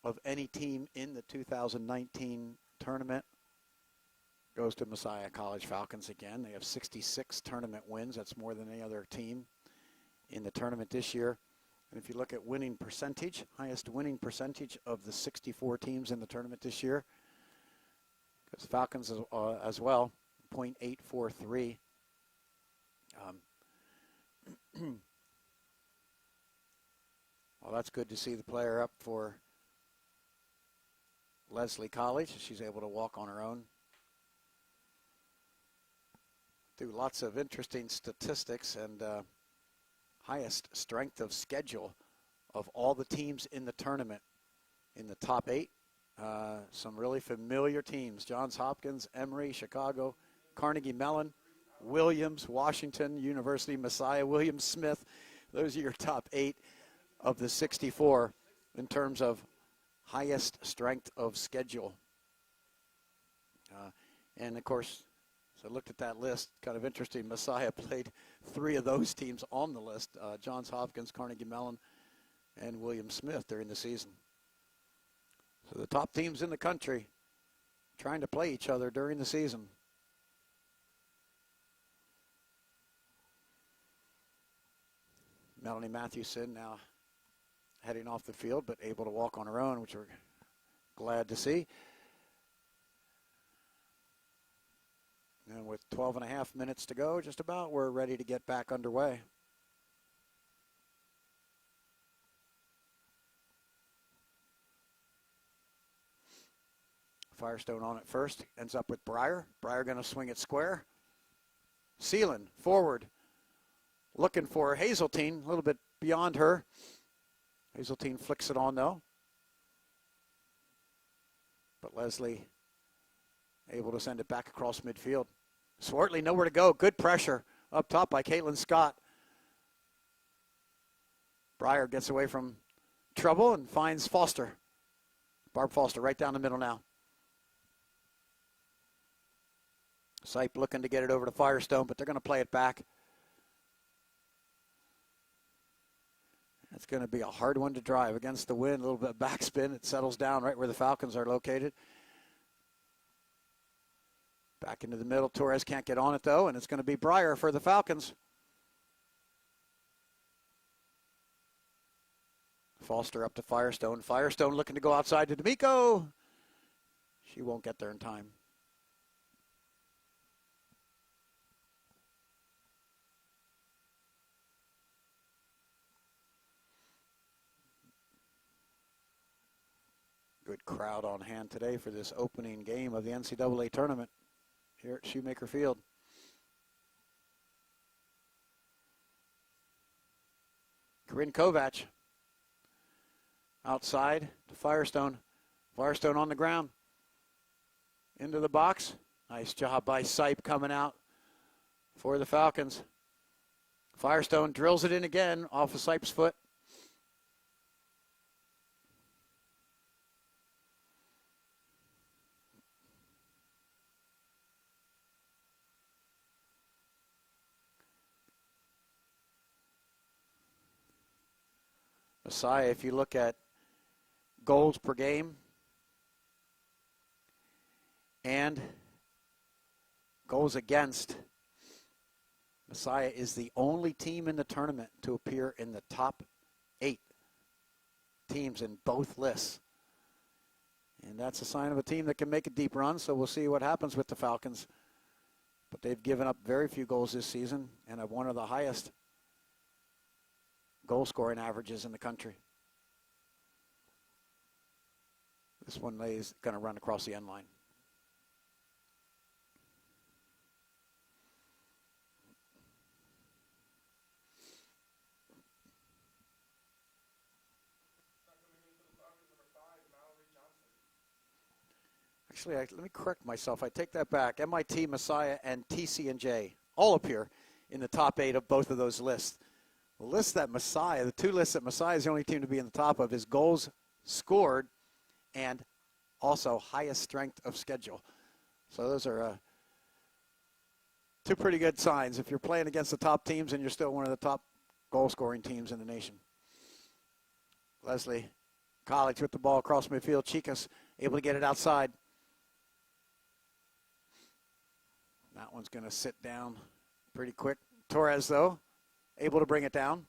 of any team in the 2019 tournament goes to Messiah College Falcons again. They have 66 tournament wins. That's more than any other team in the tournament this year. And if you look at winning percentage, highest winning percentage of the 64 teams in the tournament this year, because Falcons as well, .843. Well, that's good to see the player up for Leslie College. She's able to walk on her own. Do lots of interesting statistics and highest strength of schedule of all the teams in the tournament. In the top 8, some really familiar teams. Johns Hopkins, Emory, Chicago, Carnegie Mellon, Williams, Washington University, Messiah, Williams, Smith. Those are your top 8 of the 64 in terms of highest strength of schedule. And, of course, so I looked at that list. Kind of interesting. Messiah played 3 of those teams on the list, Johns Hopkins, Carnegie Mellon, and Williams Smith during the season. So the top teams in the country trying to play each other during the season. Melanie Mathewson now heading off the field, but able to walk on her own, which we're glad to see. And with 12 and a half minutes to go, just about, we're ready to get back underway. Firestone on it first, ends up with Breyer. Breyer going to swing it square. Seelan forward, looking for Hazeltine, a little bit beyond her. Hazeltine flicks it on, though. But Leslie able to send it back across midfield. Swartley nowhere to go. Good pressure up top by Caitlin Scott. Breyer gets away from trouble and finds Foster. Barb Foster right down the middle now. Sipe looking to get it over to Firestone, but they're going to play it back. It's going to be a hard one to drive against the wind. A little bit of backspin. It settles down right where the Falcons are located. Back into the middle. Torres can't get on it, though, and it's going to be Breyer for the Falcons. Foster up to Firestone. Firestone looking to go outside to D'Amico. She won't get there in time. Good crowd on hand today for this opening game of the NCAA tournament here at Shoemaker Field. Corinne Kovac outside to Firestone. Firestone on the ground. Into the box. Nice job by Sipe coming out for the Falcons. Firestone drills it in again off of Sipe's foot. Messiah, if you look at goals per game and goals against, Messiah is the only team in the tournament to appear in the top 8 teams in both lists. And that's a sign of a team that can make a deep run, so we'll see what happens with the Falcons. But they've given up very few goals this season and have one of the highest goal scoring averages in the country. This one is going to run across the end line. Actually, let me correct myself. I take that back. MIT, Messiah, and TC&J all appear in the top 8 of both of those lists. The list that Messiah, the 2 lists that Messiah is the only team to be in the top of is goals scored and also highest strength of schedule. So those are 2 pretty good signs if you're playing against the top teams and you're still one of the top goal-scoring teams in the nation. Leslie College with the ball across midfield. Chicas able to get it outside. That one's going to sit down pretty quick. Torres, though, able to bring it down.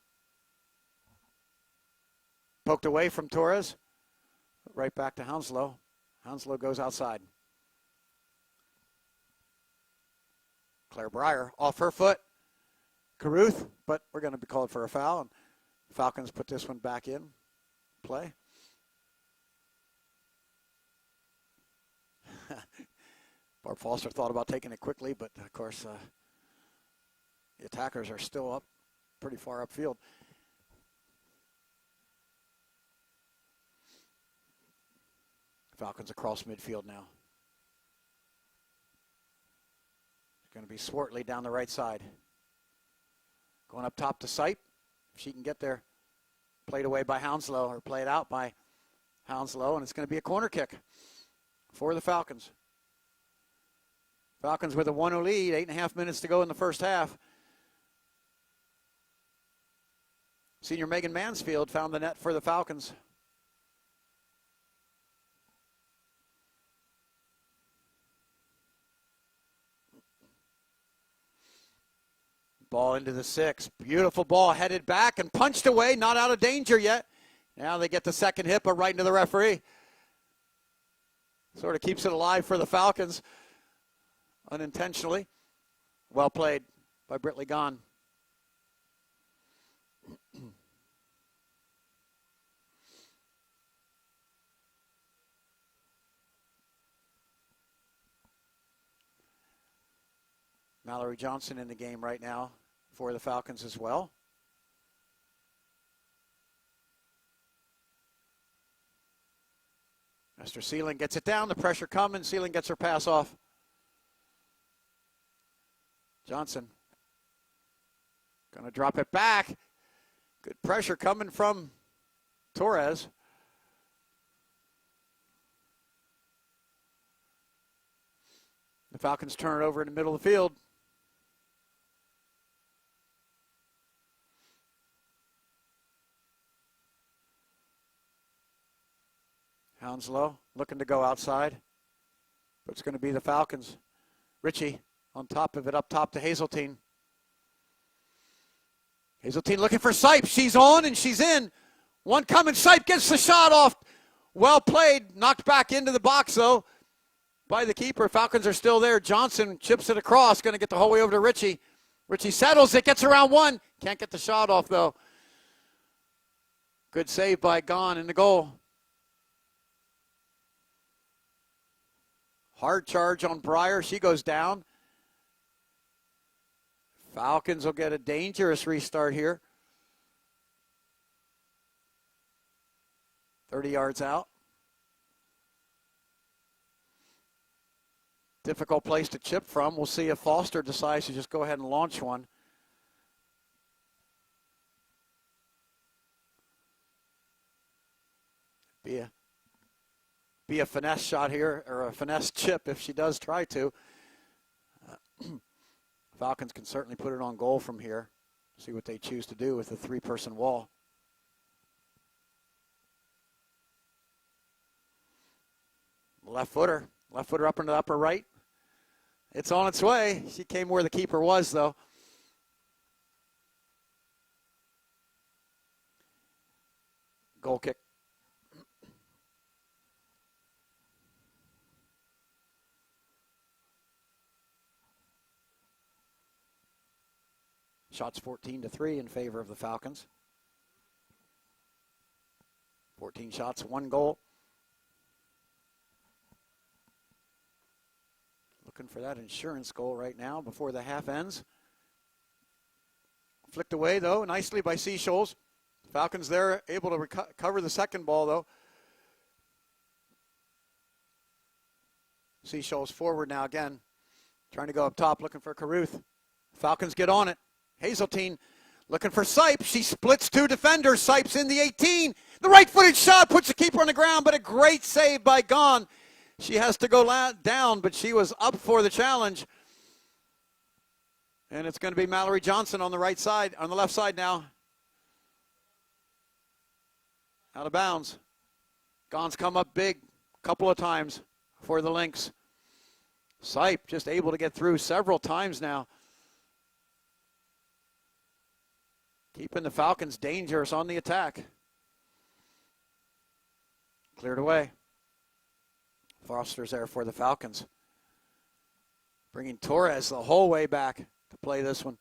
Poked away from Torres. Right back to Hounslow. Hounslow goes outside. Claire Breyer off her foot. Caruth, but we're going to be called for a foul. And Falcons put this one back in play. Barb Foster thought about taking it quickly, but of course the attackers are still up pretty far upfield. Falcons across midfield now. It's going to be Swartley down the right side. Going up top to Sipe. If she can get there. Played away by Hounslow, or played out by Hounslow, and it's going to be a corner kick for the Falcons. Falcons with a 1-0 lead, 8.5 minutes to go in the first half. Senior Megan Mansfield found the net for the Falcons. Ball into the 6. Beautiful ball headed back and punched away, not out of danger yet. Now they get the second hit, but right into the referee. Sort of keeps it alive for the Falcons unintentionally. Well played by Britley Gahn. Mallory Johnson in the game right now for the Falcons as well. Mr. Seeling gets it down. The pressure coming. Seeling gets her pass off. Johnson going to drop it back. Good pressure coming from Torres. The Falcons turn it over in the middle of the field. Hounslow looking to go outside, but it's going to be the Falcons. Ritchie on top of it, up top to Hazeltine. Hazeltine looking for Sipe. She's on and she's in. One coming. Sipe gets the shot off. Well played. Knocked back into the box, though, by the keeper. Falcons are still there. Johnson chips it across. Going to get the whole way over to Ritchie. Ritchie settles it. Gets around one. Can't get the shot off, though. Good save by Gahn in the goal. Hard charge on Breyer. She goes down. Falcons will get a dangerous restart here. 30 yards out. Difficult place to chip from. We'll see if Foster decides to just go ahead and launch one. Be a finesse shot here, or a finesse chip if she does try to. Falcons can certainly put it on goal from here. See what they choose to do with the three-person wall. Left footer up into the upper right. It's on its way. She came where the keeper was, though. Goal kick. Shots 14-3 in favor of the Falcons. 14 shots, 1 goal. Looking for that insurance goal right now before the half ends. Flicked away, though, nicely by Seashoals. Falcons there able to recover the second ball, though. Seashoals forward now again. Trying to go up top, looking for Carruth. Falcons get on it. Hazeltine looking for Sipe. She splits 2 defenders. Sipe's in the 18. The right-footed shot puts the keeper on the ground, but a great save by Gahn. She has to go down, but she was up for the challenge. And it's going to be Mallory Johnson on the right side, on the left side now. Out of bounds. Gahn's come up big a couple of times for the Lynx. Sipe just able to get through several times now. Keeping the Falcons dangerous on the attack. Cleared away. Foster's there for the Falcons. Bringing Torres the whole way back to play this one.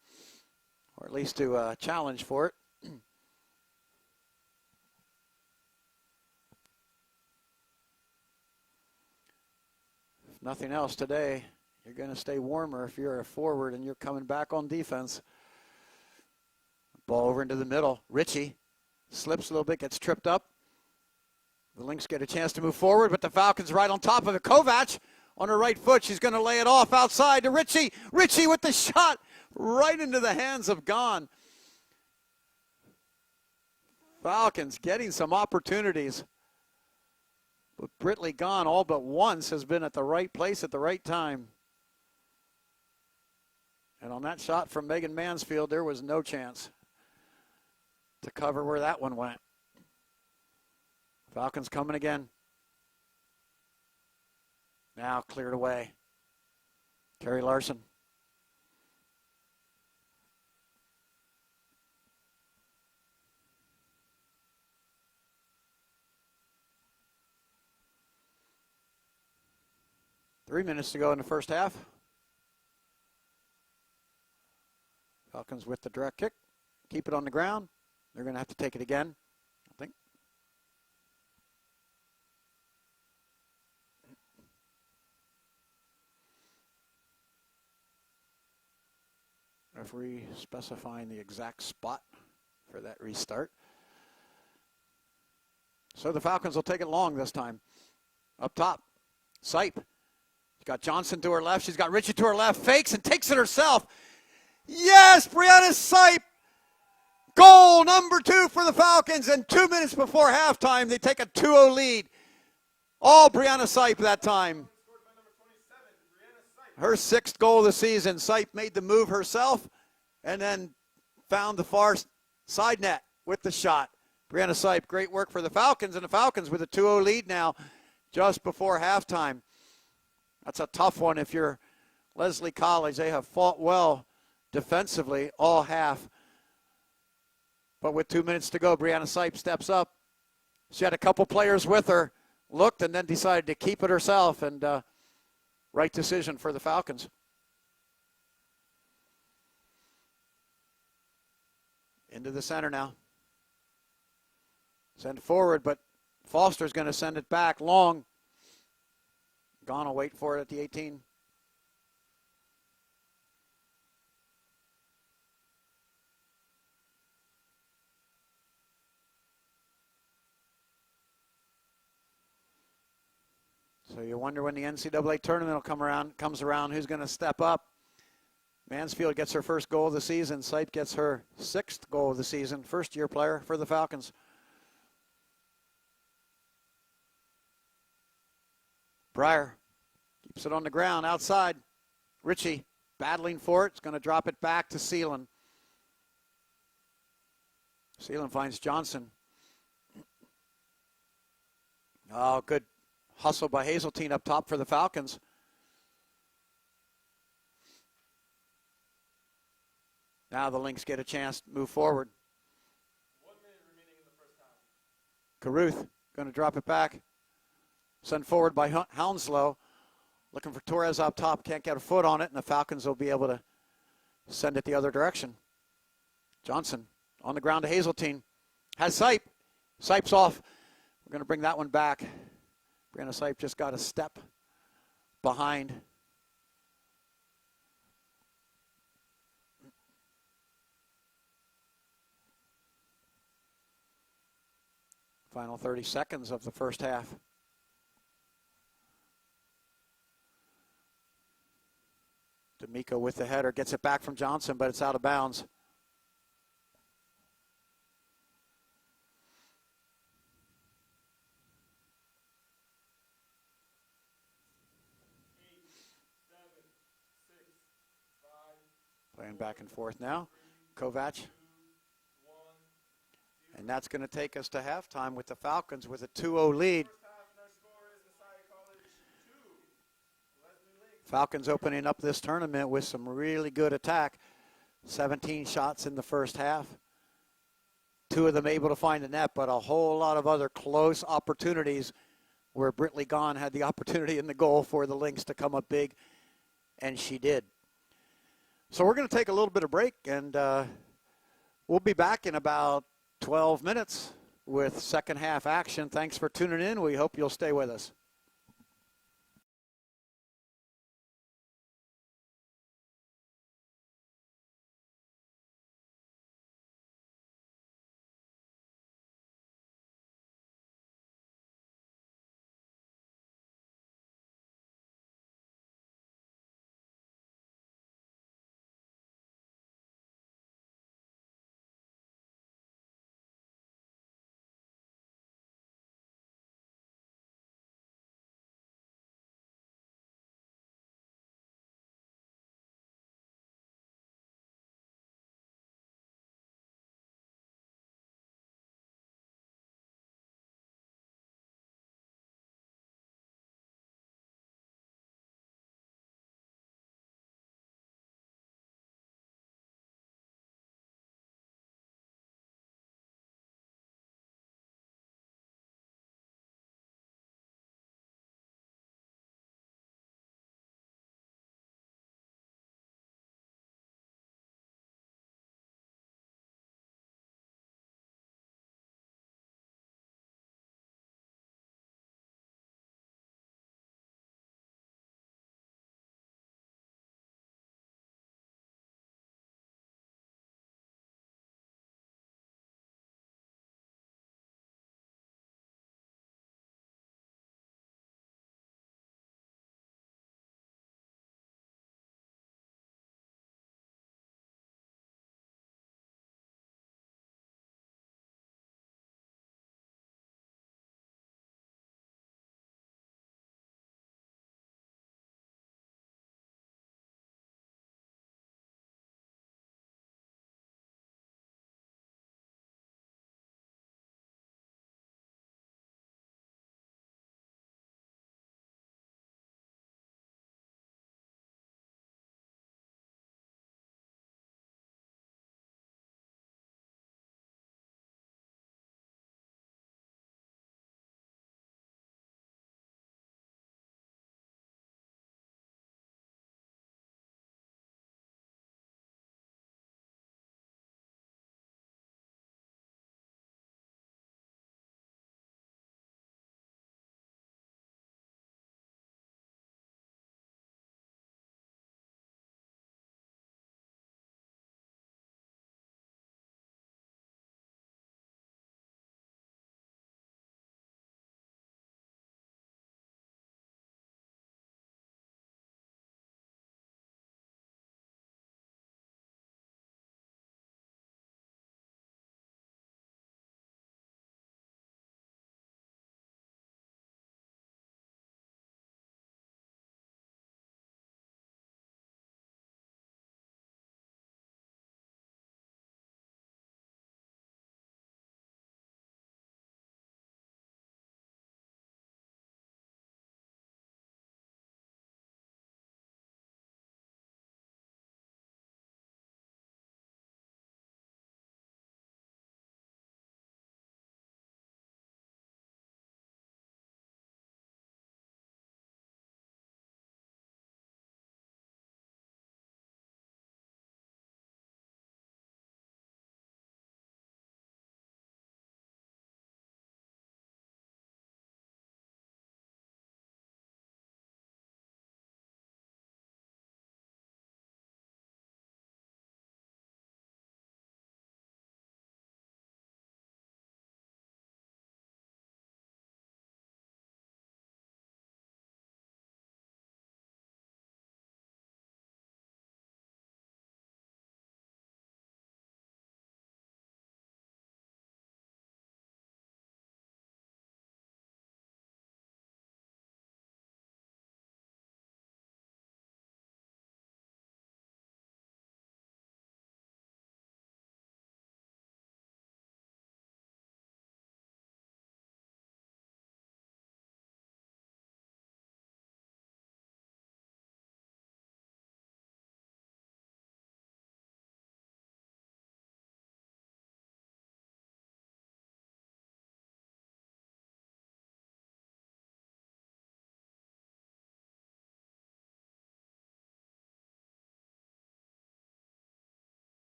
Or at least to challenge for it. If nothing else today, you're going to stay warmer if you're a forward and you're coming back on defense. Ball over into the middle. Ritchie slips a little bit, gets tripped up. The Lynx get a chance to move forward, but the Falcons right on top of it. Kovac on her right foot. She's going to lay it off outside to Ritchie. Ritchie with the shot right into the hands of Gahn. Falcons getting some opportunities. But Britley Gahn all but once has been at the right place at the right time. And on that shot from Megan Mansfield, there was no chance to cover where that one went. Falcons coming again. Now cleared away. Terry Larson. Three minutes to go in the first half. Falcons with the direct kick. Keep it on the ground. They're going to have to take it again, I think. Referee specifying the exact spot for that restart. So the Falcons will take it long this time. Up top, Sipe. She's got Johnson to her left. She's got Richie to her left. Fakes and takes it herself. Yes, Brianna Sipe. Goal number 2 for the Falcons. And 2 minutes before halftime, they take a 2-0 lead. All Brianna Sipe that time. Her 6th goal of the season. Sipe made the move herself and then found the far side net with the shot. Brianna Sipe, great work for the Falcons, and the Falcons with a 2-0 lead now just before halftime. That's a tough one if you're Leslie College. They have fought well defensively all half. But with 2 minutes to go, Brianna Sipe steps up. She had a couple players with her, looked, and then decided to keep it herself, and right decision for the Falcons. Into the center now. Send forward, but Foster's going to send it back long. Gone will wait for it at the 18. So you wonder when the NCAA tournament comes around, who's going to step up. Mansfield gets her first goal of the season. Sipe gets her 6th goal of the season. First-year player for the Falcons. Breyer keeps it on the ground outside. Richie battling for it. It's going to drop it back to Seelan. Seelan finds Johnson. Oh, good hustle by Hazeltine up top for the Falcons. Now the Lynx get a chance to move forward. 1 minute remaining in the first half. Caruth going to drop it back. Sent forward by Hounslow. Looking for Torres up top. Can't get a foot on it, and the Falcons will be able to send it the other direction. Johnson on the ground to Hazeltine. Has Sipe. Sipe's off. We're going to bring that one back. Brianna Sipe just got a step behind. Final 30 seconds of the first half. D'Amico with the header, gets it back from Johnson, but it's out of bounds. Playing back and forth now. Kovac. And that's going to take us to halftime with the Falcons with a 2-0 lead. Falcons opening up this tournament with some really good attack. 17 shots in the first half. 2 of them able to find the net, but a whole lot of other close opportunities where Britley Gahn had the opportunity in the goal for the Lynx to come up big, and she did. So we're going to take a little bit of break, and we'll be back in about 12 minutes with second half action. Thanks for tuning in. We hope you'll stay with us.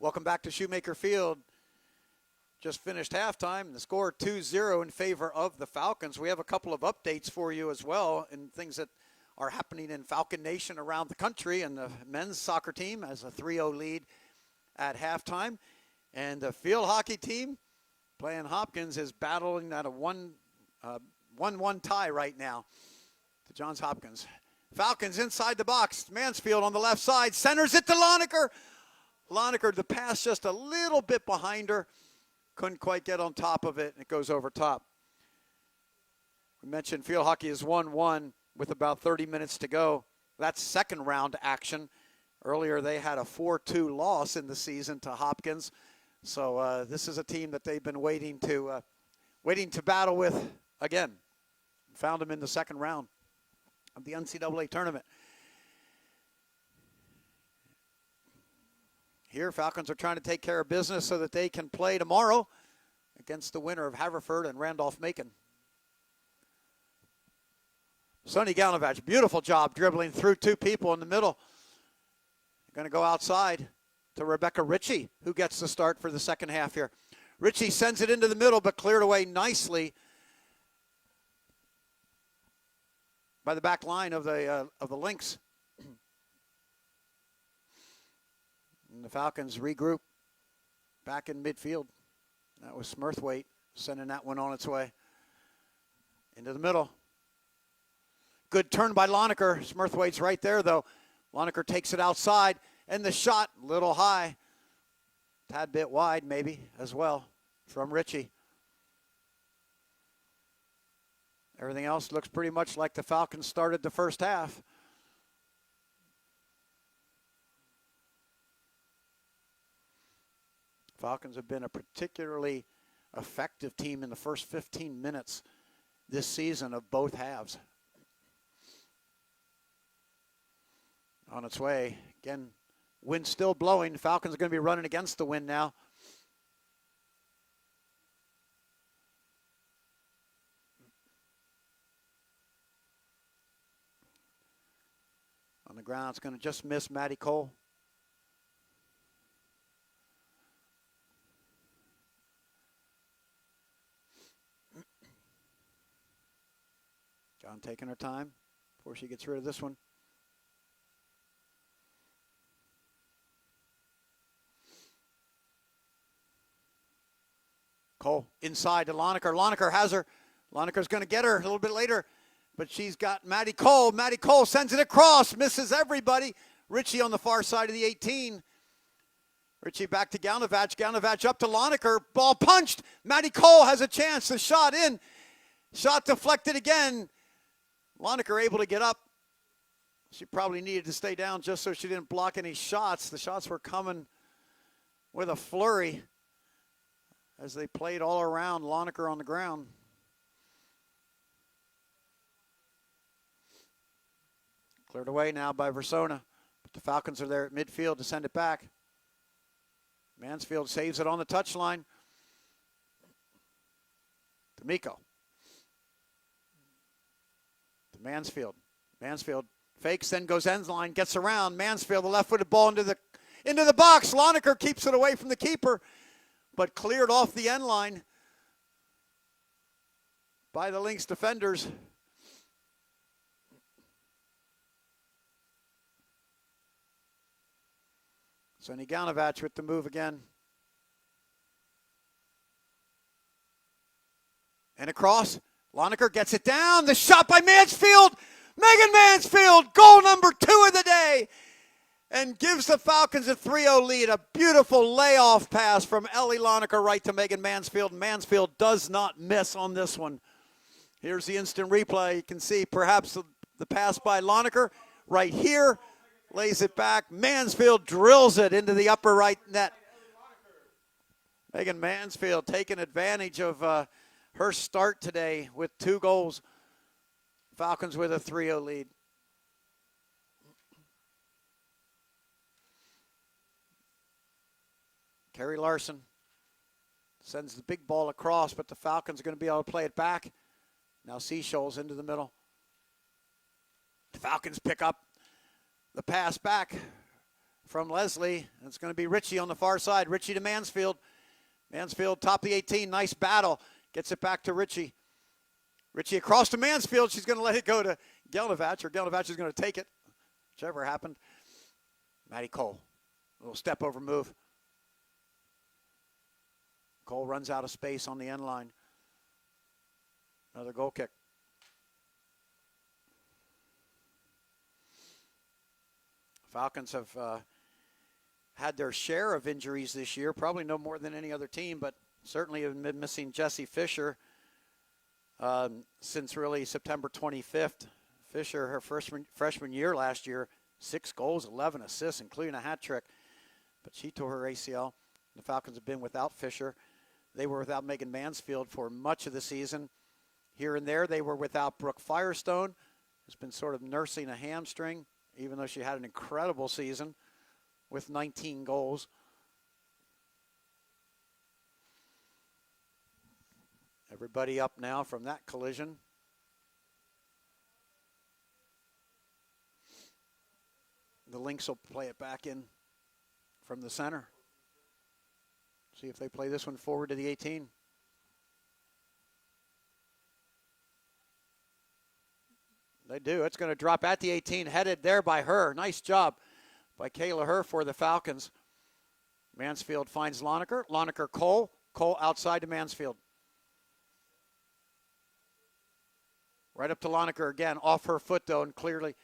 Welcome back to Shoemaker Field. Just finished halftime. The score 2-0 in favor of the Falcons. We have a couple of updates for you as well and things that are happening in Falcon Nation around the country. And the men's soccer team has a 3-0 lead at halftime. And the field hockey team playing Hopkins is battling at a 1-1 tie right now to Johns Hopkins. Falcons inside the box. Mansfield on the left side. Centers it to Lonecker. Lonecker, the pass just a little bit behind her. Couldn't quite get on top of it. And it goes over top. We mentioned field hockey is 1-1 with about 30 minutes to go. That's second round action. Earlier they had a 4-2 loss in the season to Hopkins. So this is a team that they've been waiting to battle with again. Found them in the second round of the NCAA tournament. Here, Falcons are trying to take care of business so that they can play tomorrow against the winner of Haverford and Randolph-Macon. Sonny Galnavach, beautiful job dribbling through two people in the middle. Going to go outside to Rebecca Ritchie, who gets the start for the second half here. Ritchie sends it into the middle, but cleared away nicely by the back line of the Lynx. And the Falcons regroup back in midfield. That was Smurthwaite sending that one on its way into the middle. Good turn by Lonecker. Smurthwaite's right there, though. Lonecker takes it outside, and the shot, a little high. Tad bit wide, maybe, as well, from Ritchie. Everything else looks pretty much like the Falcons started the first half. Falcons have been a particularly effective team in the first 15 minutes this season of both halves. On its way. Again, wind still blowing. Falcons are going to be running against the wind now. On the ground, it's going to just miss Maddie Cole. John taking her time before she gets rid of this one. Cole inside to Lonecker. Lonecker has her. Lonecker's going to get her a little bit later, but she's got Maddie Cole. Maddie Cole sends it across, misses everybody. Ritchie on the far side of the 18. Ritchie back to Galnavach. Galnavach up to Lonecker. Ball punched. Maddie Cole has a chance. The shot in. Shot deflected again. Lonecker able to get up. She probably needed to stay down just so she didn't block any shots. The shots were coming with a flurry as they played all around Lonecker on the ground. Cleared away now by Versona. But the Falcons are there at midfield to send it back. Mansfield saves it on the touchline. D'Amico. To Mansfield. Mansfield fakes, then goes end line, gets around. Mansfield, the left-footed ball into the box. Lonecker keeps it away from the keeper, but cleared off the end line by the Lynx defenders. Sonny Galnavach with the move again. And across. Lonecker gets it down. The shot by Mansfield. Megan Mansfield, goal number 2 of the day. And gives the Falcons a 3-0 lead. A beautiful layoff pass from Ellie Lonecker right to Megan Mansfield. Mansfield does not miss on this one. Here's the instant replay. You can see perhaps the pass by Lonecker right here. Lays it back. Mansfield drills it into the upper right net. Megan Mansfield taking advantage of her start today with 2 goals. Falcons with a 3-0 lead. Kerry Larson sends the big ball across, but the Falcons are going to be able to play it back. Now Seashoals into the middle. The Falcons pick up the pass back. from Leslie. It's going to be Richie on the far side. Richie to Mansfield. Mansfield top of the 18. Nice battle. Gets it back to Richie. Richie across to Mansfield. She's going to let it go to Gelnovach, or Gelnovach is going to take it. Whichever happened. Maddie Cole. A little step over move. Cole runs out of space on the end line. Another goal kick. Falcons have had their share of injuries this year, probably no more than any other team, but certainly have been missing Jessie Fisher since really September 25th. Fisher, her freshman year last year, 6 goals, 11 assists, including a hat trick, but she tore her ACL. The Falcons have been without Fisher. They were without Megan Mansfield for much of the season. Here and there, they were without Brooke Firestone, who's been sort of nursing a hamstring, even though she had an incredible season with 19 goals. Everybody up now from that collision. The Lynx will play it back in from the center. See if they play this one forward to the 18. They do. It's going to drop at the 18, headed there by her. Nice job by Kayla Herr for the Falcons. Mansfield finds Lonecker. Lonecker, Cole. Cole outside to Mansfield. Right up to Lonecker again. Off her foot, though, and clearly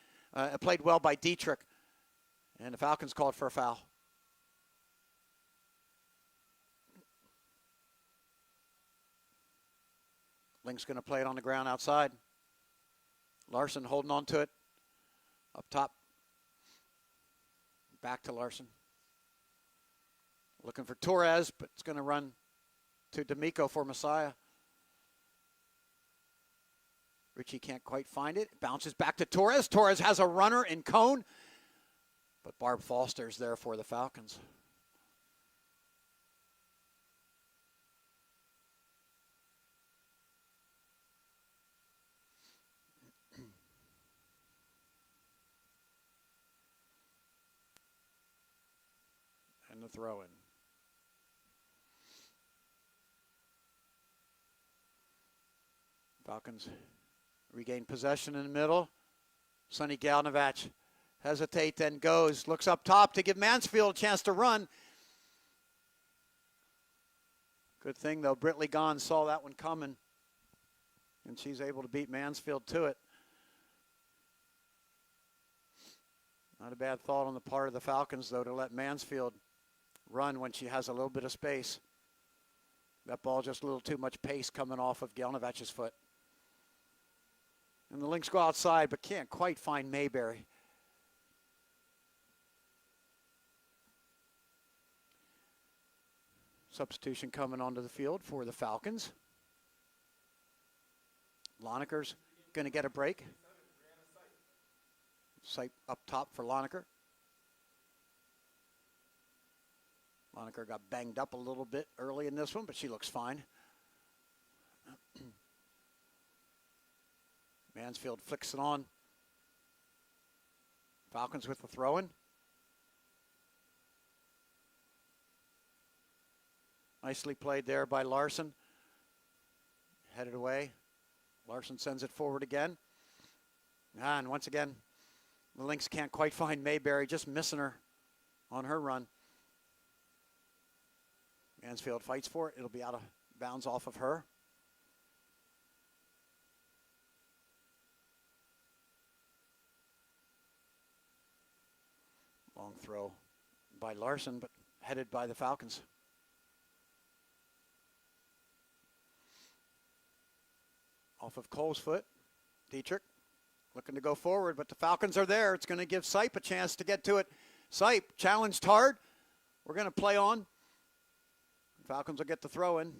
played well by Dietrich. And the Falcons called for a foul. Link's going to play it on the ground outside. Larson holding on to it. Up top. Back to Larson. Looking for Torres, but it's going to run to D'Amico for Messiah. Richie can't quite find it. Bounces back to Torres. Torres has a runner in cone, but Barb Foster's there for the Falcons. And the throw in. Falcons regain possession in the middle. Sonny Gelnovach hesitates, then goes. Looks up top to give Mansfield a chance to run. Good thing, though, Britley Gahn saw that one coming, and she's able to beat Mansfield to it. Not a bad thought on the part of the Falcons, though, to let Mansfield run when she has a little bit of space. That ball just a little too much pace coming off of Gelnovach's foot. And the Lynx go outside, but can't quite find Mayberry. Substitution coming onto the field for the Falcons. Lonecker's going to get a break. Sight up top for Lonecker. Lonecker got banged up a little bit early in this one, but she looks fine. Mansfield flicks it on. Falcons with the throw-in. Nicely played there by Larson. Headed away. Larson sends it forward again. And once again, the Lynx can't quite find Mayberry, just missing her on her run. Mansfield fights for it. It'll be out of bounds off of her. Long throw by Larson, but headed by the Falcons. Off of Cole's foot. Dietrich looking to go forward, but the Falcons are there. It's going to give Sipe a chance to get to it. Sipe challenged hard. We're going to play on. Falcons will get the throw in.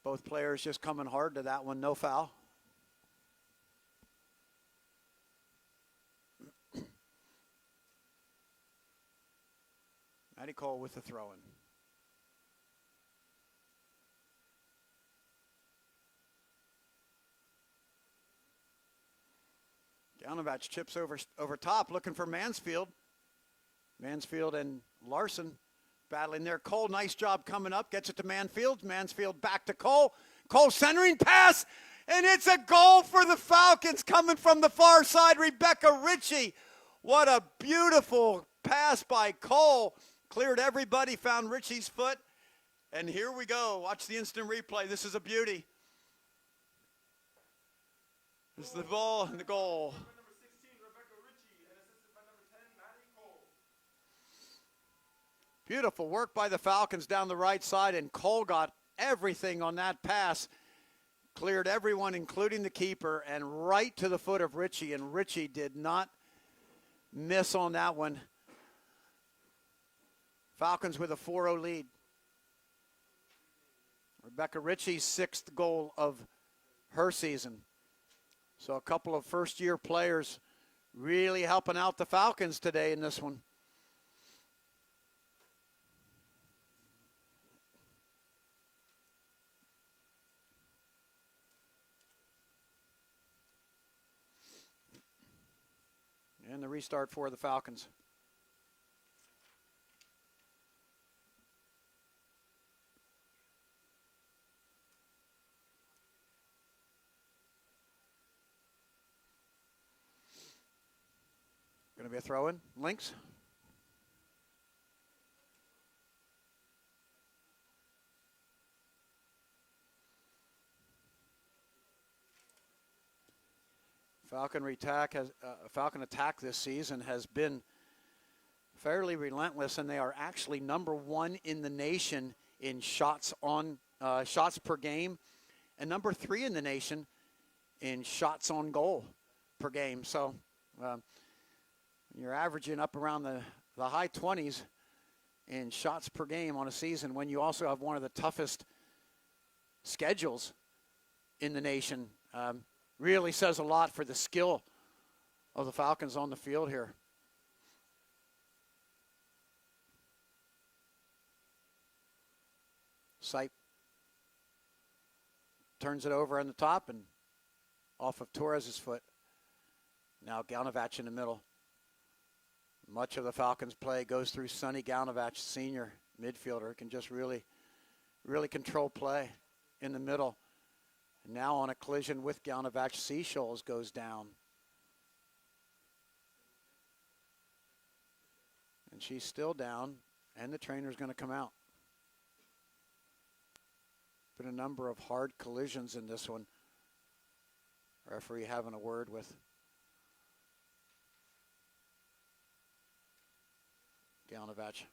Both players just coming hard to that one. No foul. Maddie Cole with the throw in. Gelnovach chips over top looking for Mansfield. Mansfield and Larson battling there. Cole, nice job coming up. Gets it to Mansfield. Mansfield back to Cole. Cole centering pass. And it's a goal for the Falcons coming from the far side. Rebecca Ritchie. What a beautiful pass by Cole. Cleared everybody, found Ritchie's foot. And here we go. Watch the instant replay. This is a beauty. This is the ball and the goal. Number 16, Rebecca Ritchie, and assisted by number 10, Maddie Cole. Beautiful work by the Falcons down the right side, and Cole got everything on that pass. Cleared everyone, including the keeper, and right to the foot of Ritchie, and Ritchie did not miss on that one. Falcons with a 4-0 lead. Rebecca Ritchie's 6th goal of her season. So a couple of first-year players really helping out the Falcons today in this one. And the restart for the Falcons. Going to be a throw-in. Lynx. Falcon attack this season has been fairly relentless, and they are actually number 1 in the nation in shots per game, and number 3 in the nation in shots on goal per game. So you're averaging up around the high 20s in shots per game on a season when you also have one of the toughest schedules in the nation. Really says a lot for the skill of the Falcons on the field here. Sipe turns it over on the top and off of Torres's foot. Now Galnavach in the middle. Much of the Falcons' play goes through Sonny Galnavach, senior midfielder, can just really control play in the middle. And now on a collision with Galnavach, Seashoals goes down. And she's still down, and the trainer's going to come out. Been a number of hard collisions in this one. Referee having a word with Galnavach.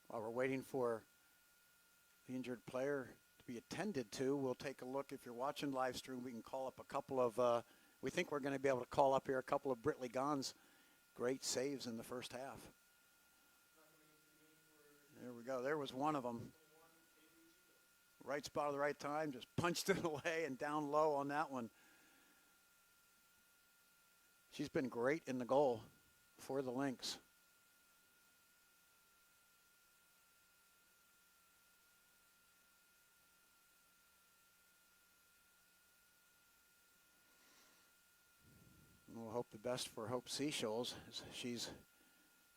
While we're waiting for the injured player to be attended to, we'll take a look. If you're watching live stream, we can call up a couple of, we think we're going to be able to call up here a couple of Britley Gahn's great saves in the first half. There we go. There was one of them. Right spot at the right time, just punched it away and down low on that one. She's been great in the goal for the Lynx. We'll hope the best for Hope Seashoals as she's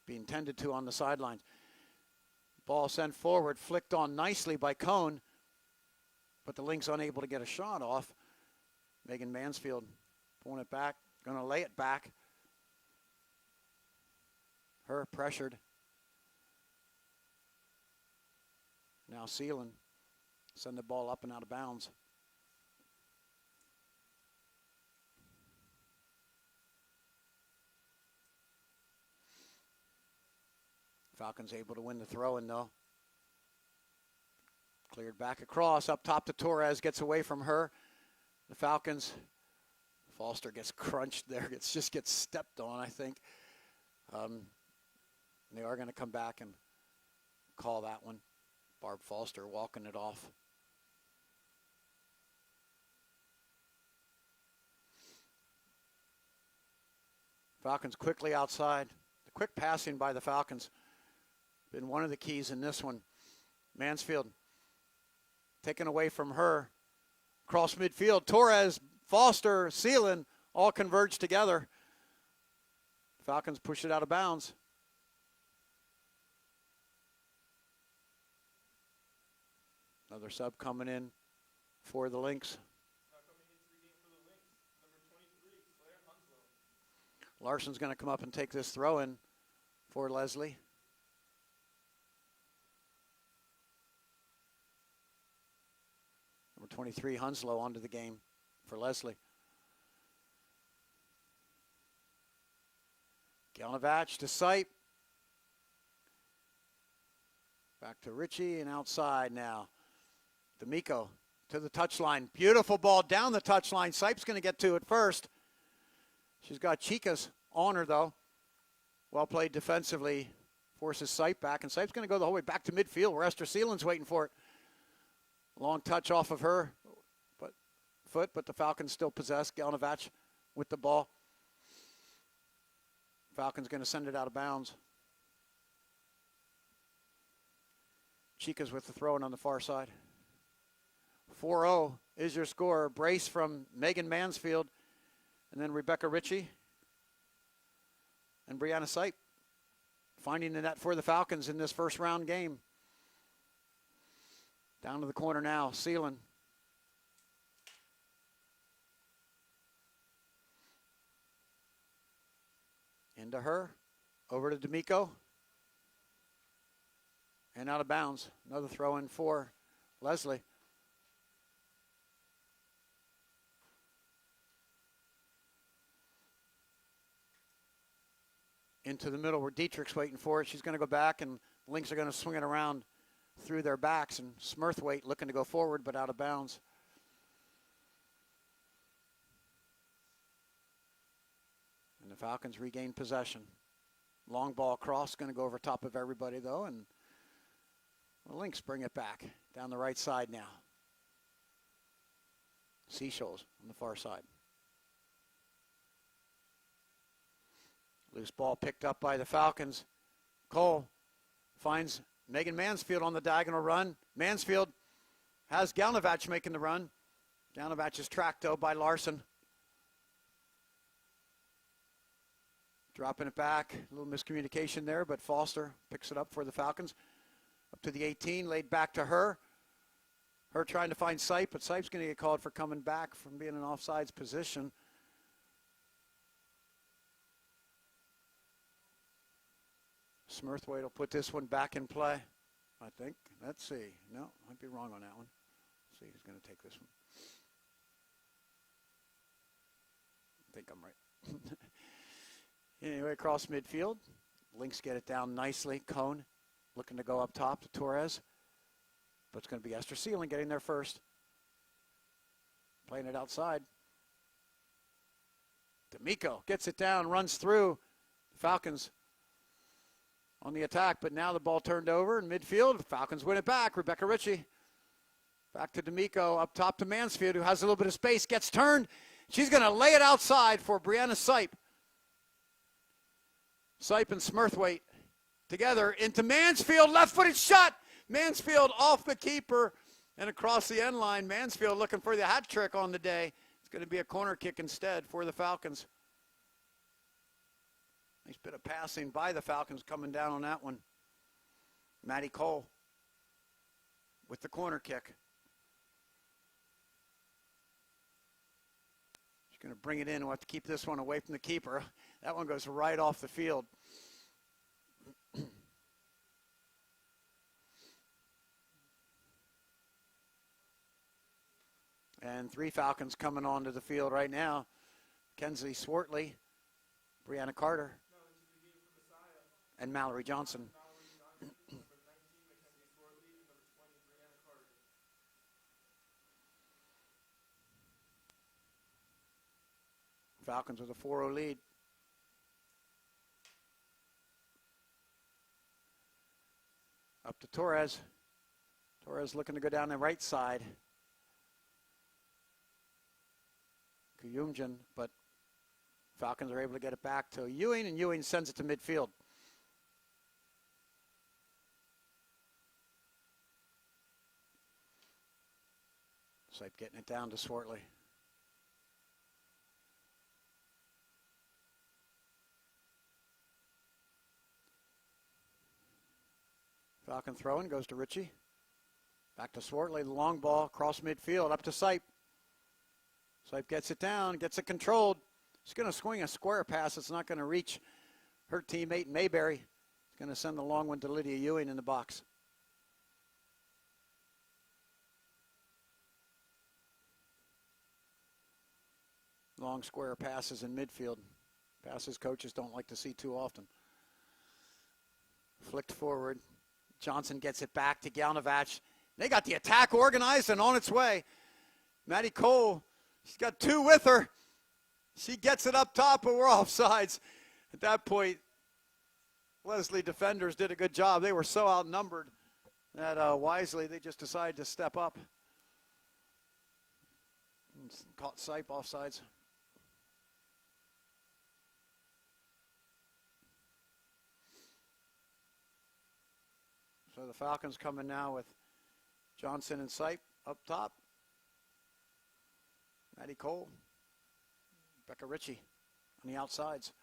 being tended to on the sidelines. Ball sent forward, flicked on nicely by Cone, but the Lynx unable to get a shot off. Megan Mansfield pulling it back, going to lay it back. Her pressured. Now Seelan send the ball up and out of bounds. Falcons able to win the throw-in, though. Cleared back across, up top to Torres, gets away from her. The Falcons, Foster gets crunched there, just gets stepped on, I think. They are going to come back and call that one. Barb Foster walking it off. Falcons quickly outside. The quick passing by the Falcons been one of the keys in this one. Mansfield taken away from her. Cross midfield. Torres, Foster, Seelan all converge together. Falcons push it out of bounds. Another sub coming in for the Lynx. Now coming into the game for the Lynx, number 23, Claire Hunslow. Larson's going to come up and take this throw in for Leslie. Number 23, Hunslow, onto the game for Leslie. Galnavach to Sipe. Back to Ritchie and outside now. D'Amico to the touchline. Beautiful ball down the touchline. Sipe's going to get to it first. She's got Chicas on her, though. Well played defensively. Forces Sipe back, and Sipe's going to go the whole way back to midfield where Esther Seelan's waiting for it. Long touch off of her foot, but the Falcons still possess. Galnavach with the ball. Falcons going to send it out of bounds. Chicas with the throw-in on the far side. 4-0 is your score. Brace from Megan Mansfield, and then Rebecca Ritchie and Brianna Sipe finding the net for the Falcons in this first round game. Down to the corner now, Seelan. Into her, over to D'Amico. And out of bounds. Another throw in for Leslie. Into the middle where Dietrich's waiting for it. She's going to go back, and the Lynx are going to swing it around through their backs, and Smurthwaite looking to go forward but out of bounds. And the Falcons regain possession. Long ball across, going to go over top of everybody though, and the Lynx bring it back down the right side now. Seashells on the far side. Loose ball picked up by the Falcons. Cole finds Megan Mansfield on the diagonal run. Mansfield has Galnavach making the run. Galnavach is tracked, though, by Larson. Dropping it back. A little miscommunication there, but Foster picks it up for the Falcons. Up to the 18, laid back to her. Her trying to find Sipe, but Sipe's going to get called for coming back from being in offsides position. Smurthwaite will put this one back in play, I think. Let's see. No, might be wrong on that one. Let's see who's going to take this one. I think I'm right. Anyway, across midfield. Lynx get it down nicely. Cone looking to go up top to Torres. But it's going to be Esther Seelan getting there first. Playing it outside. D'Amico gets it down, runs through. Falcons on the attack, but now the ball turned over in midfield. The Falcons win it back. Rebecca Ritchie back to D'Amico, up top to Mansfield, who has a little bit of space, gets turned. She's going to lay it outside for Brianna Sipe. Sipe and Smurthwaite together into Mansfield, left-footed shot. Mansfield off the keeper and across the end line. Mansfield looking for the hat trick on the day. It's going to be a corner kick instead for the Falcons. Nice bit of passing by the Falcons coming down on that one. Maddie Cole with the corner kick. She's going to bring it in. We'll have to keep this one away from the keeper. That one goes right off the field. And 3 Falcons coming onto the field right now. Kenzie Swartley, Brianna Carter, and Mallory Johnson. Falcons with a 4-0 lead. Up to Torres. Torres looking to go down the right side. Kuyumjan, but Falcons are able to get it back to Ewing, and Ewing sends it to midfield. Sipe getting it down to Swartley. Falcon throwing, goes to Ritchie. Back to Swartley, the long ball, across midfield, up to Sipe. Sipe gets it down, gets it controlled. He's going to swing a square pass. It's not going to reach her teammate Mayberry. He's going to send the long one to Lydia Ewing in the box. Long square passes in midfield. Passes coaches don't like to see too often. Flicked forward. Johnson gets it back to Galnavach. They got the attack organized and on its way. Maddie Cole, she's got two with her. She gets it up top, but we're offsides. At that point, Leslie defenders did a good job. They were so outnumbered that wisely they just decided to step up. And caught Sipe offsides. So the Falcons coming now with Johnson and Sipe up top. Maddie Cole. Becca Ritchie on the outsides.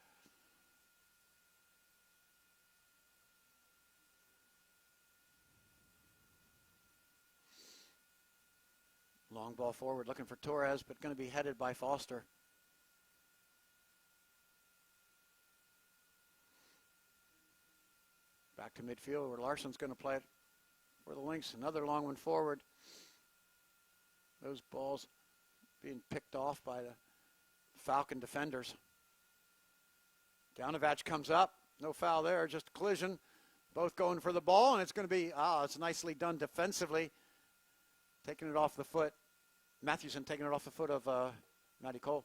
Long ball forward looking for Torres, but going to be headed by Foster. Back to midfield where Larson's going to play it for the Lynx. Another long one forward. Those balls being picked off by the Falcon defenders. Galnavach comes up. No foul there, just a collision. Both going for the ball, and it's going to be, it's nicely done defensively. Taking it off the foot. Mathewson taking it off the foot of Maddie Cole.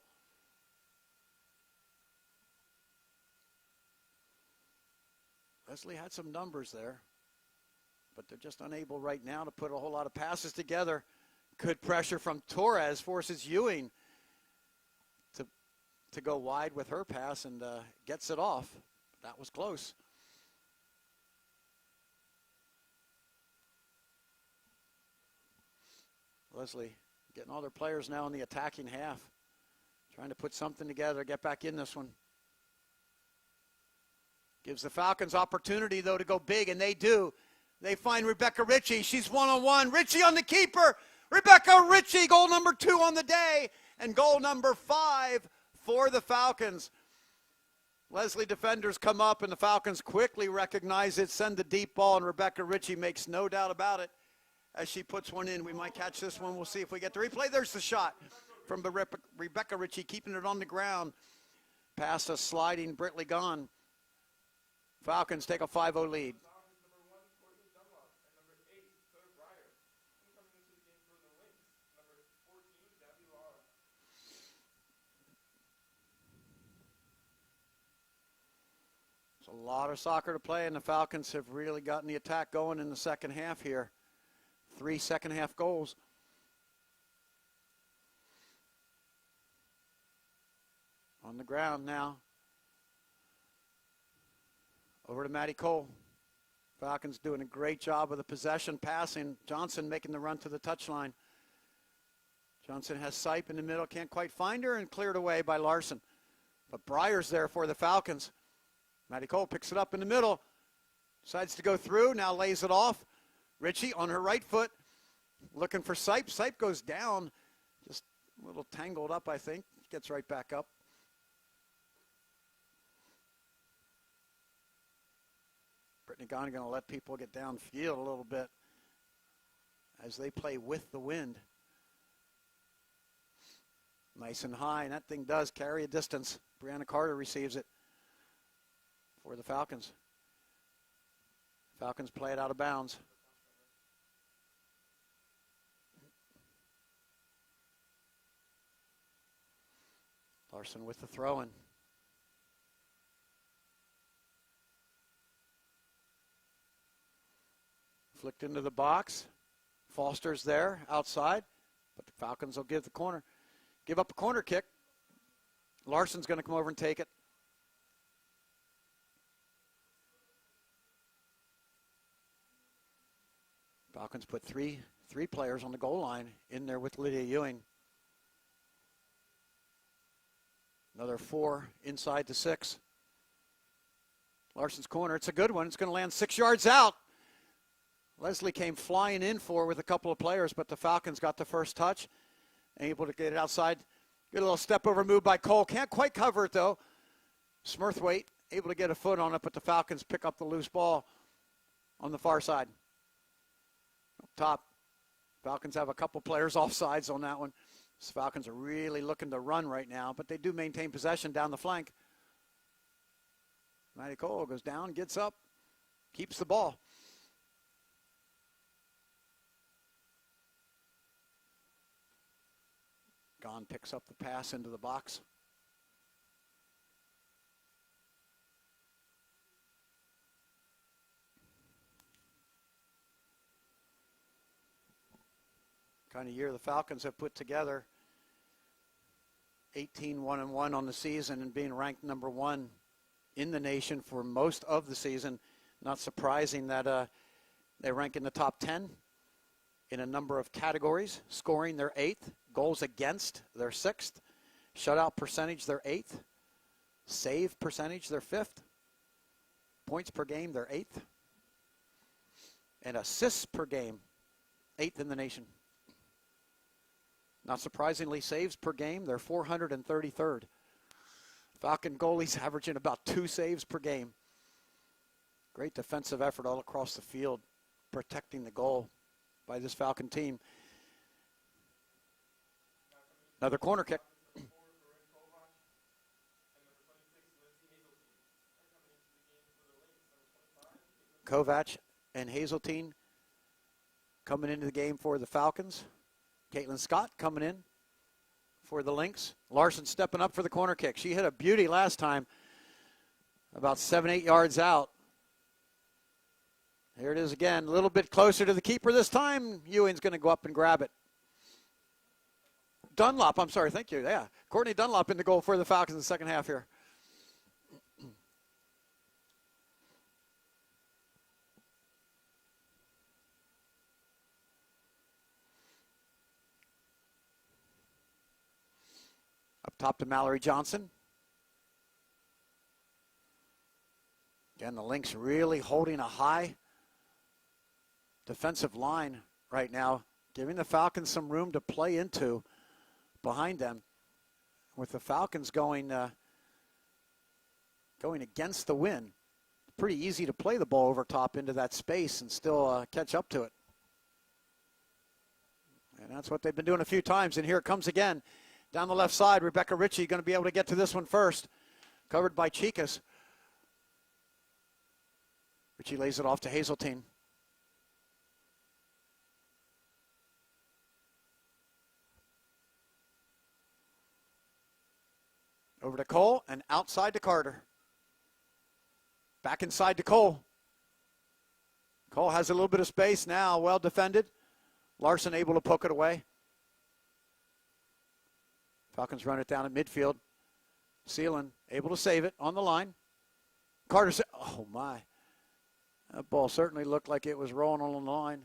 Leslie had some numbers there, but they're just unable right now to put a whole lot of passes together. Good pressure from Torres forces Ewing to go wide with her pass and gets it off. That was close. Leslie getting all their players now in the attacking half. Trying to put something together, get back in this one. Gives the Falcons opportunity, though, to go big, and they do. They find Rebecca Ritchie. She's one-on-one. Ritchie on the keeper. Rebecca Ritchie, goal number 2 on the day, and goal number 5 for the Falcons. Leslie defenders come up, and the Falcons quickly recognize it, send the deep ball, and Rebecca Ritchie makes no doubt about it as she puts one in. We might catch this one. We'll see if we get the replay. There's the shot from Rebecca Ritchie, keeping it on the ground. Past a sliding Britley Gahn. Falcons take a 5-0 lead. It's a lot of soccer to play, and the Falcons have really gotten the attack going in the second half here. 3 second-half goals. On the ground now. Over to Maddie Cole. Falcons doing a great job of the possession, passing. Johnson making the run to the touchline. Johnson has Sipe in the middle, can't quite find her, and cleared away by Larson. But Breyer's there for the Falcons. Maddie Cole picks it up in the middle. Decides to go through, now lays it off. Ritchie on her right foot, looking for Sipe. Sipe goes down, just a little tangled up, I think. Gets right back up. Brittany Gahn going to let people get downfield a little bit as they play with the wind. Nice and high, and that thing does carry a distance. Brianna Carter receives it for the Falcons. Falcons play it out of bounds. Larson with the throw-in. Flicked into the box. Foster's there outside, but the Falcons will give up a corner kick. Larson's going to come over and take it. Falcons put three 3 players on the goal line in there with Lydia Ewing. Another 4 inside the 6. Larson's corner. It's a good one. It's going to land 6 yards out. Leslie came flying in with a couple of players, but the Falcons got the first touch. Able to get it outside. Good little step over move by Cole. Can't quite cover it, though. Smurthwaite able to get a foot on it, but the Falcons pick up the loose ball on the far side. Up top, Falcons have a couple players offsides on that one. The Falcons are really looking to run right now, but they do maintain possession down the flank. Maddie Cole goes down, gets up, keeps the ball. Gahn picks up the pass into the box. Kind of year the Falcons have put together. 18-1-1 on the season and being ranked number 1 in the nation for most of the season. Not surprising that they rank in the top 10 in a number of categories. Scoring, they're 8th. Goals against, they're 6th. Shutout percentage, they're 8th. Save percentage, they're 5th. Points per game, they're 8th. And assists per game, 8th in the nation. Not surprisingly, saves per game, they're 433rd. Falcon goalies averaging about 2 saves per game. Great defensive effort all across the field, protecting the goal by this Falcon team. Another corner kick. Kovac and Hazeltine coming into the game for the Falcons. Caitlin Scott coming in for the Lynx. Larson stepping up for the corner kick. She hit a beauty last time, about 7-8 yards out. Here it is again, a little bit closer to the keeper this time. Ewing's going to go up and grab it. Dunlop, I'm sorry, thank you. Yeah, Courtney Dunlop in the goal for the Falcons in the second half here. Up top to Mallory Johnson. Again, the Lynx really holding a high defensive line right now, giving the Falcons some room to play into behind them. With the Falcons going against the wind, pretty easy to play the ball over top into that space and still catch up to it. And that's what they've been doing a few times, and here it comes again. Down the left side, Rebecca Ritchie going to be able to get to this one first. Covered by Chicas. Ritchie lays it off to Hazeltine. Over to Cole and outside to Carter. Back inside to Cole. Cole has a little bit of space now, well defended. Larson able to poke it away. Falcons run it down at midfield. Seelan able to save it on the line. Carter, oh my. That ball certainly looked like it was rolling on the line.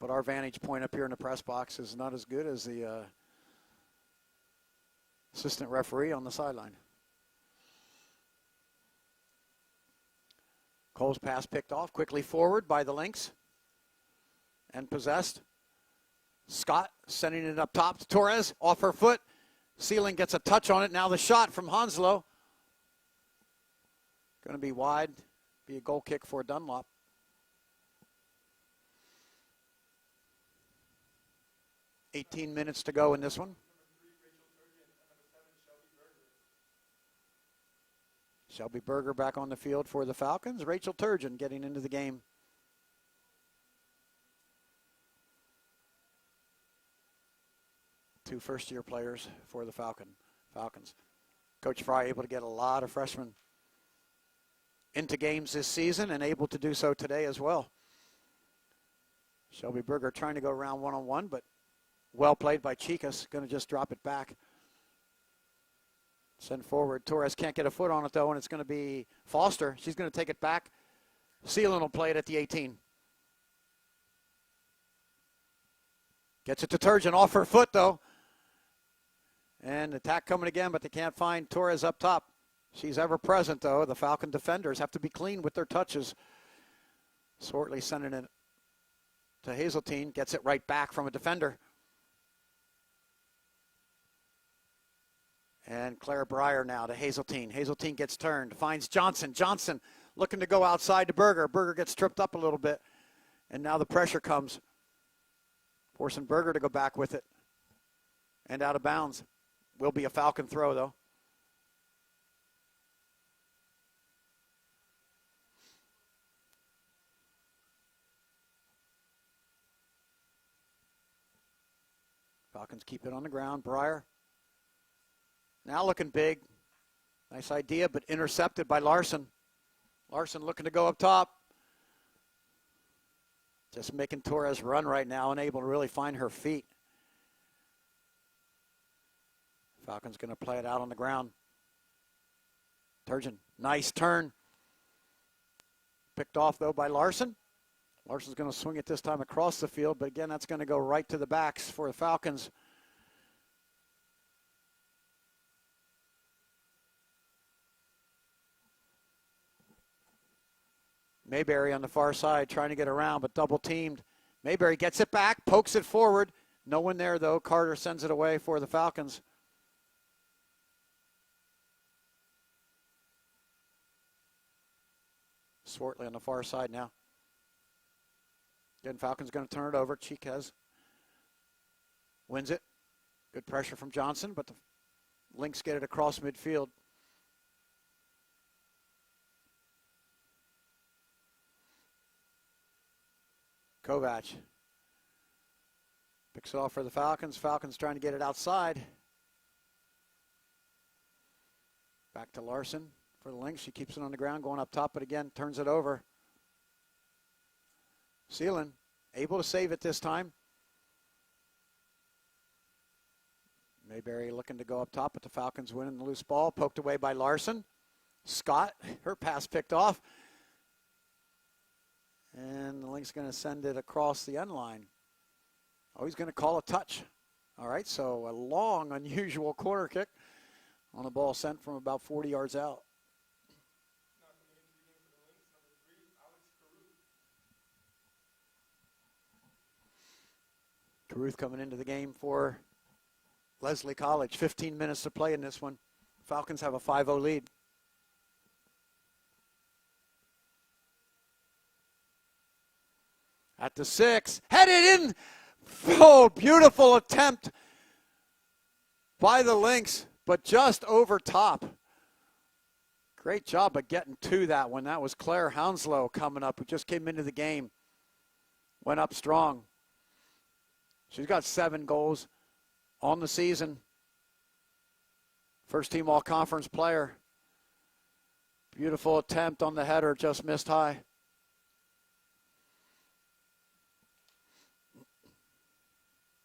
But our vantage point up here in the press box is not as good as the assistant referee on the sideline. Cole's pass picked off, quickly forward by the Lynx. And possessed. Scott sending it up top to Torres, off her foot. Seeling gets a touch on it. Now the shot from Hanslow. Going to be wide, be a goal kick for Dunlop. $18 minutes to go in this one. Shelby Berger back on the field for the Falcons. Rachel Turgeon getting into the game. Two first-year players for the Falcons. Coach Fry able to get a lot of freshmen into games this season and able to do so today as well. Shelby Berger trying to go around one-on-one, but well played by Chicas. Going to just drop it back. Send forward. Torres can't get a foot on it, though, and it's going to be Foster. She's going to take it back. Seelan will play it at the 18. Gets it to Turgeon off her foot, though. And attack coming again, but they can't find Torres up top. She's ever present, though. The Falcon defenders have to be clean with their touches. Swartley sending it to Hazeltine. Gets it right back from a defender. And Claire Breyer now to Hazeltine. Hazeltine gets turned, finds Johnson. Johnson looking to go outside to Berger. Berger gets tripped up a little bit. And now the pressure comes. Forcing Berger to go back with it. And out of bounds. Will be a Falcon throw, though. Falcons keep it on the ground. Breyer. Now looking big. Nice idea, but intercepted by Larson. Larson looking to go up top. Just making Torres run right now, unable to really find her feet. Falcons going to play it out on the ground. Turgeon, nice turn. Picked off, though, by Larson. Larson's going to swing it this time across the field, but again, that's going to go right to the backs for the Falcons. Mayberry on the far side trying to get around, but double teamed. Mayberry gets it back, pokes it forward. No one there, though. Carter sends it away for the Falcons. Swartley on the far side now. Again, Falcons going to turn it over. Chiquez wins it. Good pressure from Johnson, but the Lynx get it across midfield. Kovac picks it off for the Falcons. Falcons trying to get it outside. Back to Larson for the Lynx. She keeps it on the ground, going up top, but again, turns it over. Seelan able to save it this time. Mayberry looking to go up top, but the Falcons winning the loose ball. Poked away by Larson. Scott, her pass picked off. And the Lynx going to send it across the end line. Oh, he's going to call a touch. All right, so a long, unusual corner kick on a ball sent from about 40 yards out. Caruth coming into the game for Leslie College. 15 minutes to play in this one. Falcons have a 5-0 lead. At the 6, headed in. Oh, beautiful attempt by the Lynx, but just over top. Great job of getting to that one. That was Claire Hounslow coming up, who just came into the game. Went up strong. She's got 7 goals on the season. First team all-conference player. Beautiful attempt on the header, just missed high.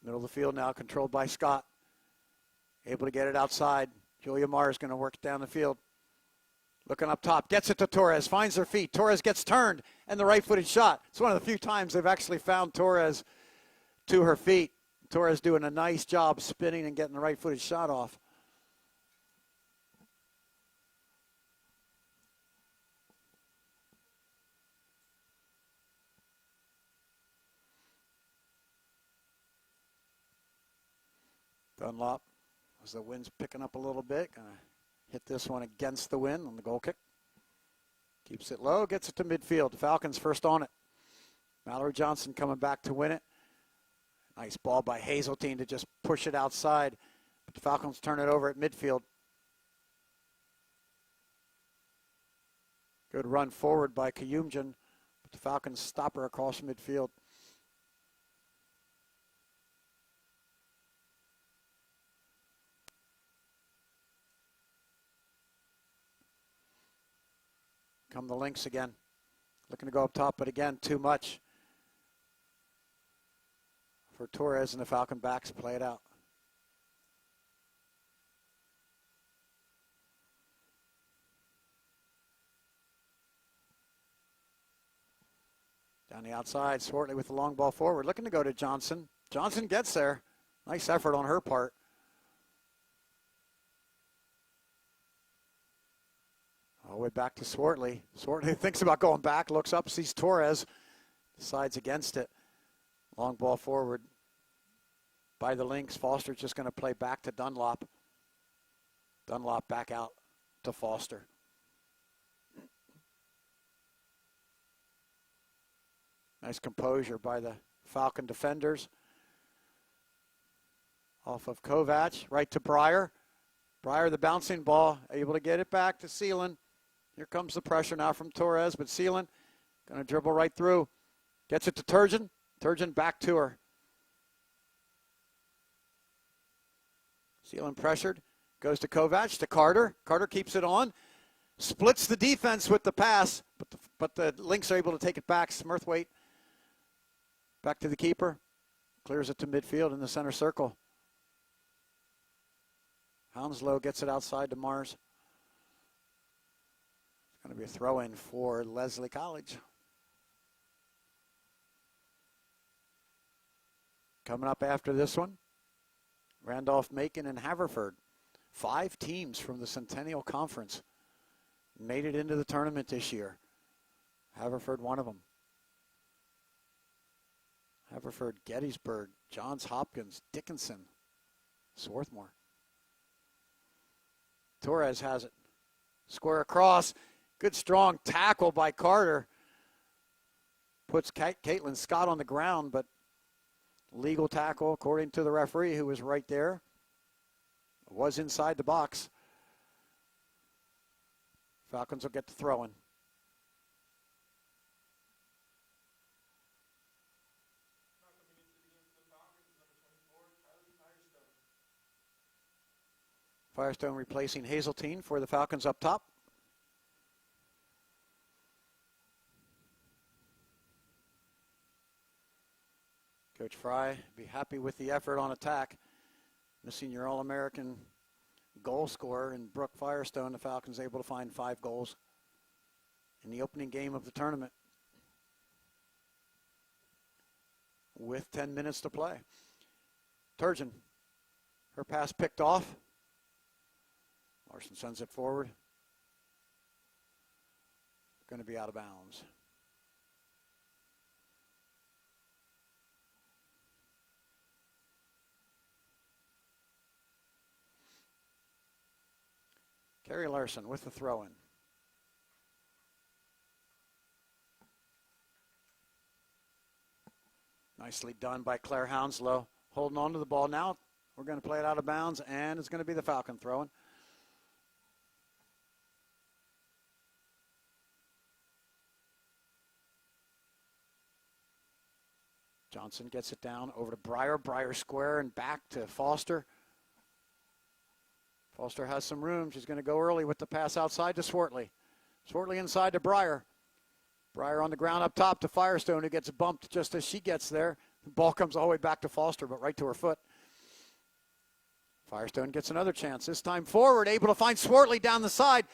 Middle of the field now controlled by Scott. Able to get it outside. Julia Marr is going to work down the field. Looking up top. Gets it to Torres. Finds her feet. Torres gets turned and the right-footed shot. It's one of the few times they've actually found Torres to her feet. Torres doing a nice job spinning and getting the right-footed shot off. Dunlop, as the wind's picking up a little bit, gonna hit this one against the wind on the goal kick. Keeps it low, gets it to midfield. The Falcons first on it. Mallory Johnson coming back to win it. Nice ball by Hazeltine to just push it outside. But the Falcons turn it over at midfield. Good run forward by Kayumjan, but the Falcons stop her across midfield. Come the Lynx again. Looking to go up top, but again, too much for Torres and the Falcon backs. Play it out. Down the outside, Swartley with the long ball forward. Looking to go to Johnson. Johnson gets there. Nice effort on her part. All the way back to Swartley. Swartley thinks about going back, looks up, sees Torres, decides against it. Long ball forward by the Lynx. Foster's just going to play back to Dunlop. Dunlop back out to Foster. Nice composure by the Falcon defenders. Off of Kovac, right to Breyer. Breyer, the bouncing ball, able to get it back to Seelan. Here comes the pressure now from Torres, but Seelan going to dribble right through. Gets it to Turgeon. Turgeon back to her. Seelan pressured. Goes to Kovac, to Carter. Carter keeps it on. Splits the defense with the pass, but the Lynx are able to take it back. Smurthwaite back to the keeper. Clears it to midfield in the center circle. Hounslow gets it outside to Mars. It's going to be a throw-in for Leslie College. Coming up after this one, Randolph-Macon and Haverford. 5 teams from the Centennial Conference made it into the tournament this year. Haverford, one of them. Haverford, Gettysburg, Johns Hopkins, Dickinson, Swarthmore. Torres has it. Square across. Good strong tackle by Carter. Puts Caitlin Scott on the ground, but legal tackle according to the referee who was right there. Was inside the box. Falcons will get the throw-in. Firestone replacing Hazeltine for the Falcons up top. Coach Fry be happy with the effort on attack. Missing your All-American goal scorer in Brooke Firestone, the Falcons able to find 5 goals in the opening game of the tournament with 10 minutes to play. Turgeon, her pass picked off. Larson sends it forward. Going to be out of bounds. Carrie Larson with the throw-in. Nicely done by Claire Hounslow. Holding on to the ball now. We're going to play it out of bounds, and it's going to be the Falcon throw-in. Johnson gets it down over to Breyer. Breyer square and back to Foster. Foster has some room. She's going to go early with the pass outside to Swartley. Swartley inside to Breyer. Breyer on the ground up top to Firestone, who gets bumped just as she gets there. The ball comes all the way back to Foster, but right to her foot. Firestone gets another chance. This time forward, able to find Swartley down the side.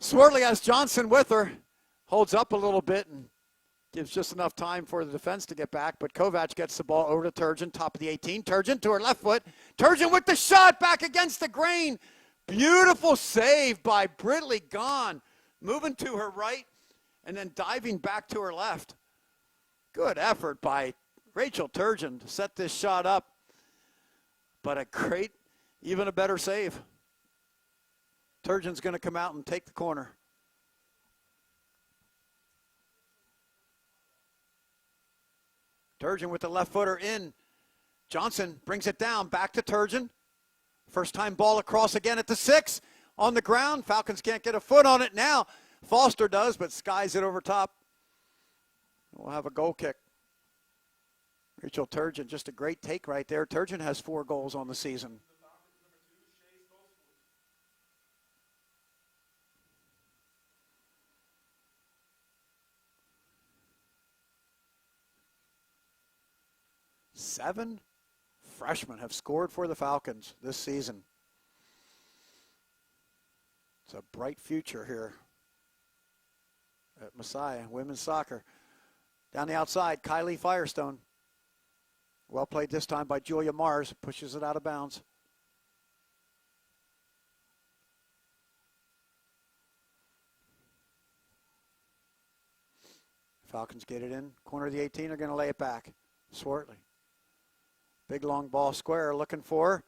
Swartley has Johnson with her. Holds up a little bit and gives just enough time for the defense to get back, but Kovac gets the ball over to Turgeon, top of the 18. Turgeon to her left foot. Turgeon with the shot back against the grain. Beautiful save by Britley Gahn. Moving to her right and then diving back to her left. Good effort by Rachel Turgeon to set this shot up, but a great, even a better save. Turgeon's going to come out and take the corner. Turgeon with the left footer in. Johnson brings it down, back to Turgeon. First time ball across again at the 6. On the ground, Falcons can't get a foot on it now. Foster does, but skies it over top. We'll have a goal kick. Rachel Turgeon, just a great take right there. Turgeon has 4 goals on the season. 7 freshmen have scored for the Falcons this season. It's a bright future here at Messiah women's soccer. Down the outside, Kylie Firestone. Well played this time by Julia Mars. Pushes it out of bounds. Falcons get it in. Corner of the 18 are going to lay it back. Swartley. Big long ball square looking for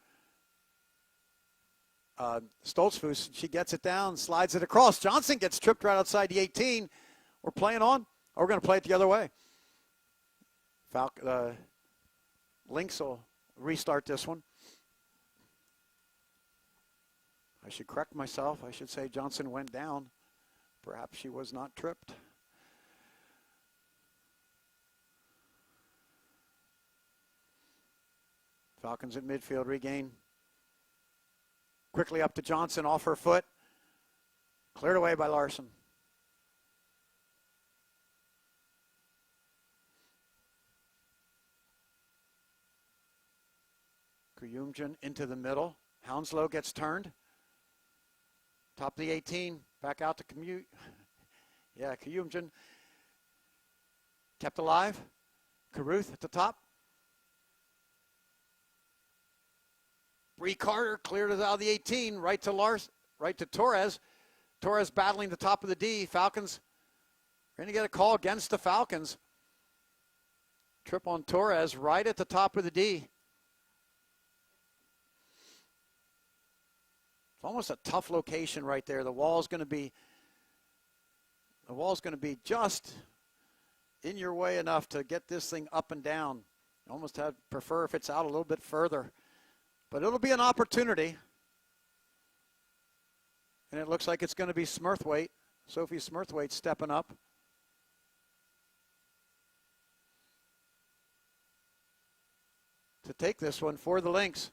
Stoltzfus. She gets it down, slides it across. Johnson gets tripped right outside the 18. We're playing on. Or we're going to play it the other way. Lynx will restart this one. I should correct myself. I should say Johnson went down. Perhaps she was not tripped. Falcons at midfield regain. Quickly up to Johnson off her foot. Cleared away by Larson. Kuyumjan into the middle. Hounslow gets turned. Top of the 18. Back out to commute. Yeah, Kuyumjan kept alive. Caruth at the top. Bree Carter cleared it out of the 18, right to Torres. Torres battling the top of the D. Falcons are going to get a call against the Falcons. Trip on Torres right at the top of the D. It's almost a tough location right there. The wall's going to be just in your way enough to get this thing up and down. You almost prefer if it's out a little bit further. But it'll be an opportunity. And it looks like it's going to be Smurthwaite. Sophie Smurthwaite stepping up. To take this one for the Lynx.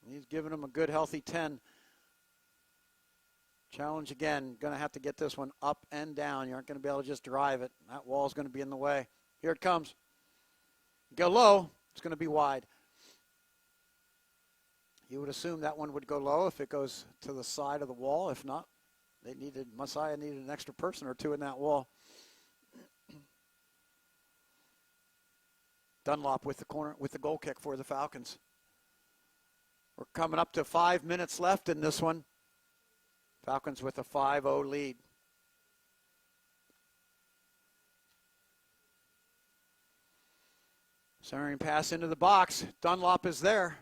He's giving them a good, healthy 10. Challenge again. Going to have to get this one up and down. You aren't going to be able to just drive it. That wall's going to be in the way. Here it comes. Go low, it's going to be wide. You would assume that one would go low if it goes to the side of the wall. If not, Messiah needed an extra person or two in that wall. Dunlop with the goal kick for the Falcons. We're coming up to 5 minutes left in this one. Falcons with a 5-0 lead. Centering pass into the box. Dunlop is there.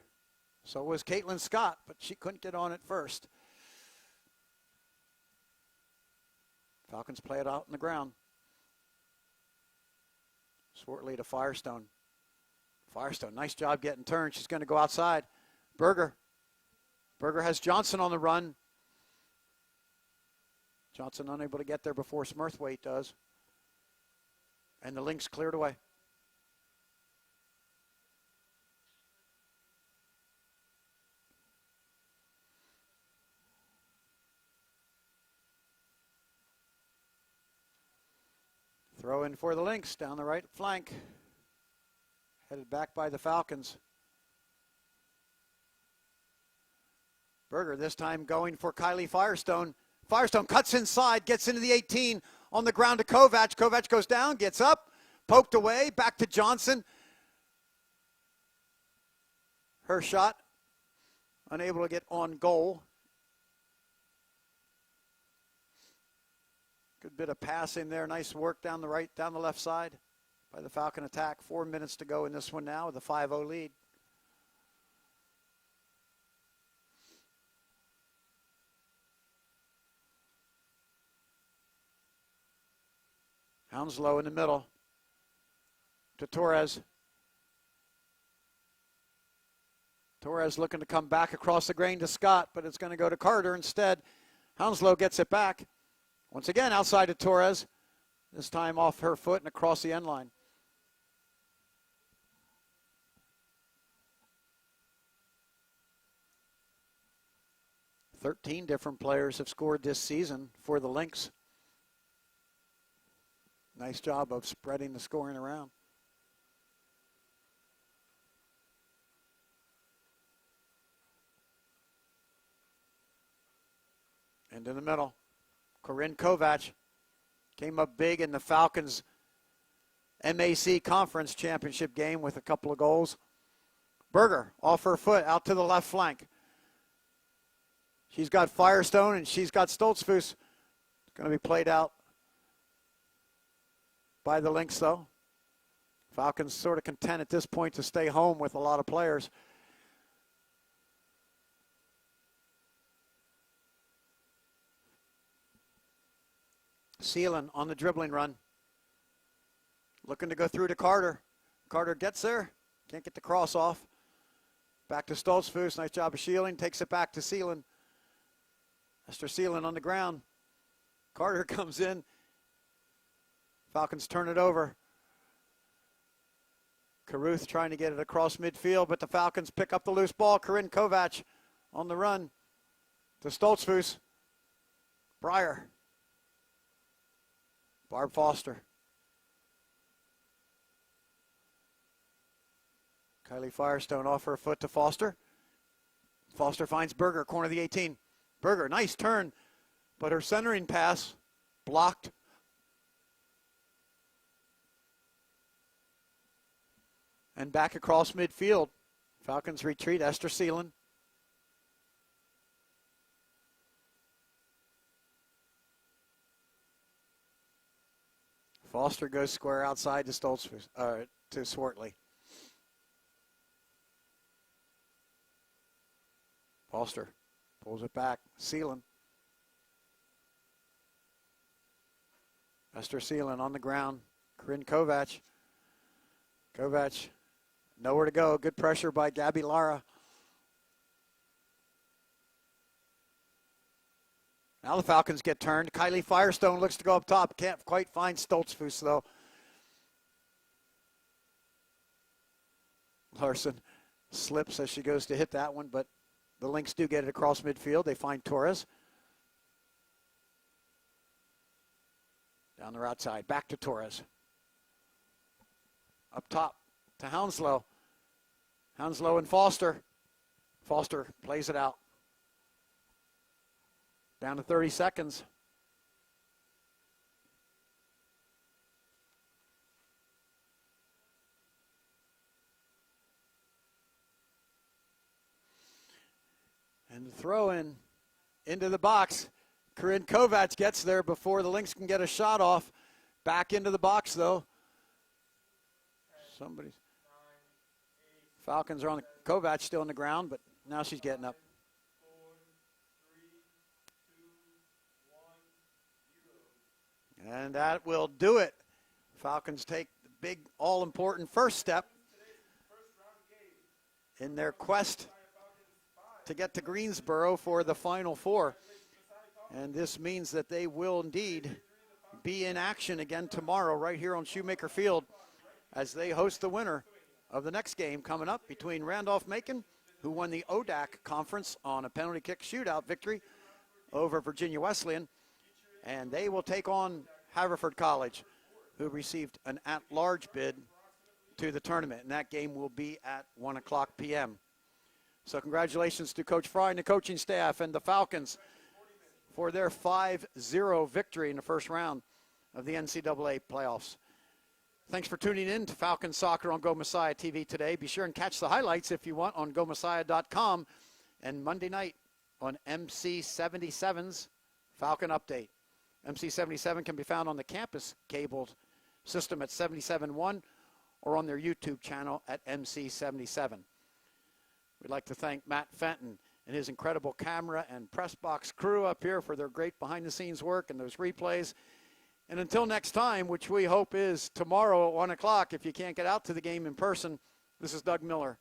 So was Caitlin Scott, but she couldn't get on it first. Falcons play it out on the ground. Swartley to Firestone. Firestone, nice job getting turned. She's going to go outside. Berger. Berger has Johnson on the run. Johnson unable to get there before Smurthwaite does. And the Lynx cleared away. Throw in for the Lynx down the right flank. Headed back by the Falcons. Berger this time going for Kylie Firestone. Firestone cuts inside, gets into the 18 on the ground to Kovac. Kovac goes down, gets up, poked away, back to Johnson. Her shot, unable to get on goal. Good bit of passing there. Nice work down the left side by the Falcon attack. 4 minutes to go in this one now with a 5-0 lead. Hounslow in the middle to Torres. Torres looking to come back across the grain to Scott, but it's going to go to Carter instead. Hounslow gets it back. Once again, outside to Torres. This time off her foot and across the end line. Thirteen different players have scored this season for the Lynx. Nice job of spreading the scoring around. And in the middle, Corinne Kovac came up big, and the Falcons MAC Conference Championship game with a couple of goals. Berger off her foot out to the left flank. She's got Firestone and she's got Stoltzfus. It's going to be played out by the Lynx, though. Falcons sort of content at this point to stay home with a lot of players. Seelan on the dribbling run. Looking to go through to Carter. Carter gets there. Can't get the cross off. Back to Stoltzfus. Nice job of shielding. Takes it back to Seelan. Esther Seelan on the ground. Carter comes in. Falcons turn it over. Caruth trying to get it across midfield, but the Falcons pick up the loose ball. Corinne Kovac on the run to Stoltzfus. Breyer. Barb Foster. Kylie Firestone off her foot to Foster. Foster finds Berger, corner of the 18. Berger, nice turn, but her centering pass blocked. And back across midfield. Falcons retreat. Esther Seelan. Foster goes square outside to Stoltzfus, to Swartley. Foster pulls it back. Seelan. Esther Seelan on the ground. Corinne Kovac. Kovac, nowhere to go. Good pressure by Gabby Lara. Now the Falcons get turned. Kylie Firestone looks to go up top. Can't quite find Stoltzfus, though. Larson slips as she goes to hit that one, but the Lynx do get it across midfield. They find Torres. Down the right side. Back to Torres. Up top to Hounslow. Hounslow and Foster. Foster plays it out. Down to 30 seconds. And the throw in into the box. Corinne Kovac gets there before the Lynx can get a shot off. Back into the box, though. Somebody's. Falcons are on the. Kovac still on the ground, but now she's getting up. 4, 3, 2, 1, 0. And that will do it. Falcons take the big, all-important first step in their quest to get to Greensboro for the Final Four. And this means that they will indeed be in action again tomorrow right here on Shoemaker Field as they host the winner of the next game coming up between Randolph-Macon, who won the ODAC Conference on a penalty kick shootout victory over Virginia Wesleyan, and they will take on Haverford College, who received an at-large bid to the tournament, and that game will be at 1 o'clock p.m. So congratulations to Coach Fry and the coaching staff and the Falcons for their 5-0 victory in the first round of the NCAA playoffs. Thanks for tuning in to Falcons Soccer on Go Messiah TV today. Be sure and catch the highlights if you want on GoMessiah.com and Monday night on MC77's Falcon Update. MC77 can be found on the campus cable system at 77.1 or on their YouTube channel at MC77. We'd like to thank Matt Fenton and his incredible camera and press box crew up here for their great behind-the-scenes work and those replays. And until next time, which we hope is tomorrow at 1 o'clock, if you can't get out to the game in person, this is Doug Miller,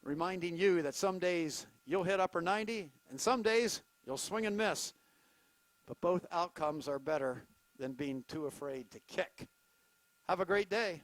reminding you that some days you'll hit upper 90, and some days you'll swing and miss. But both outcomes are better than being too afraid to kick. Have a great day.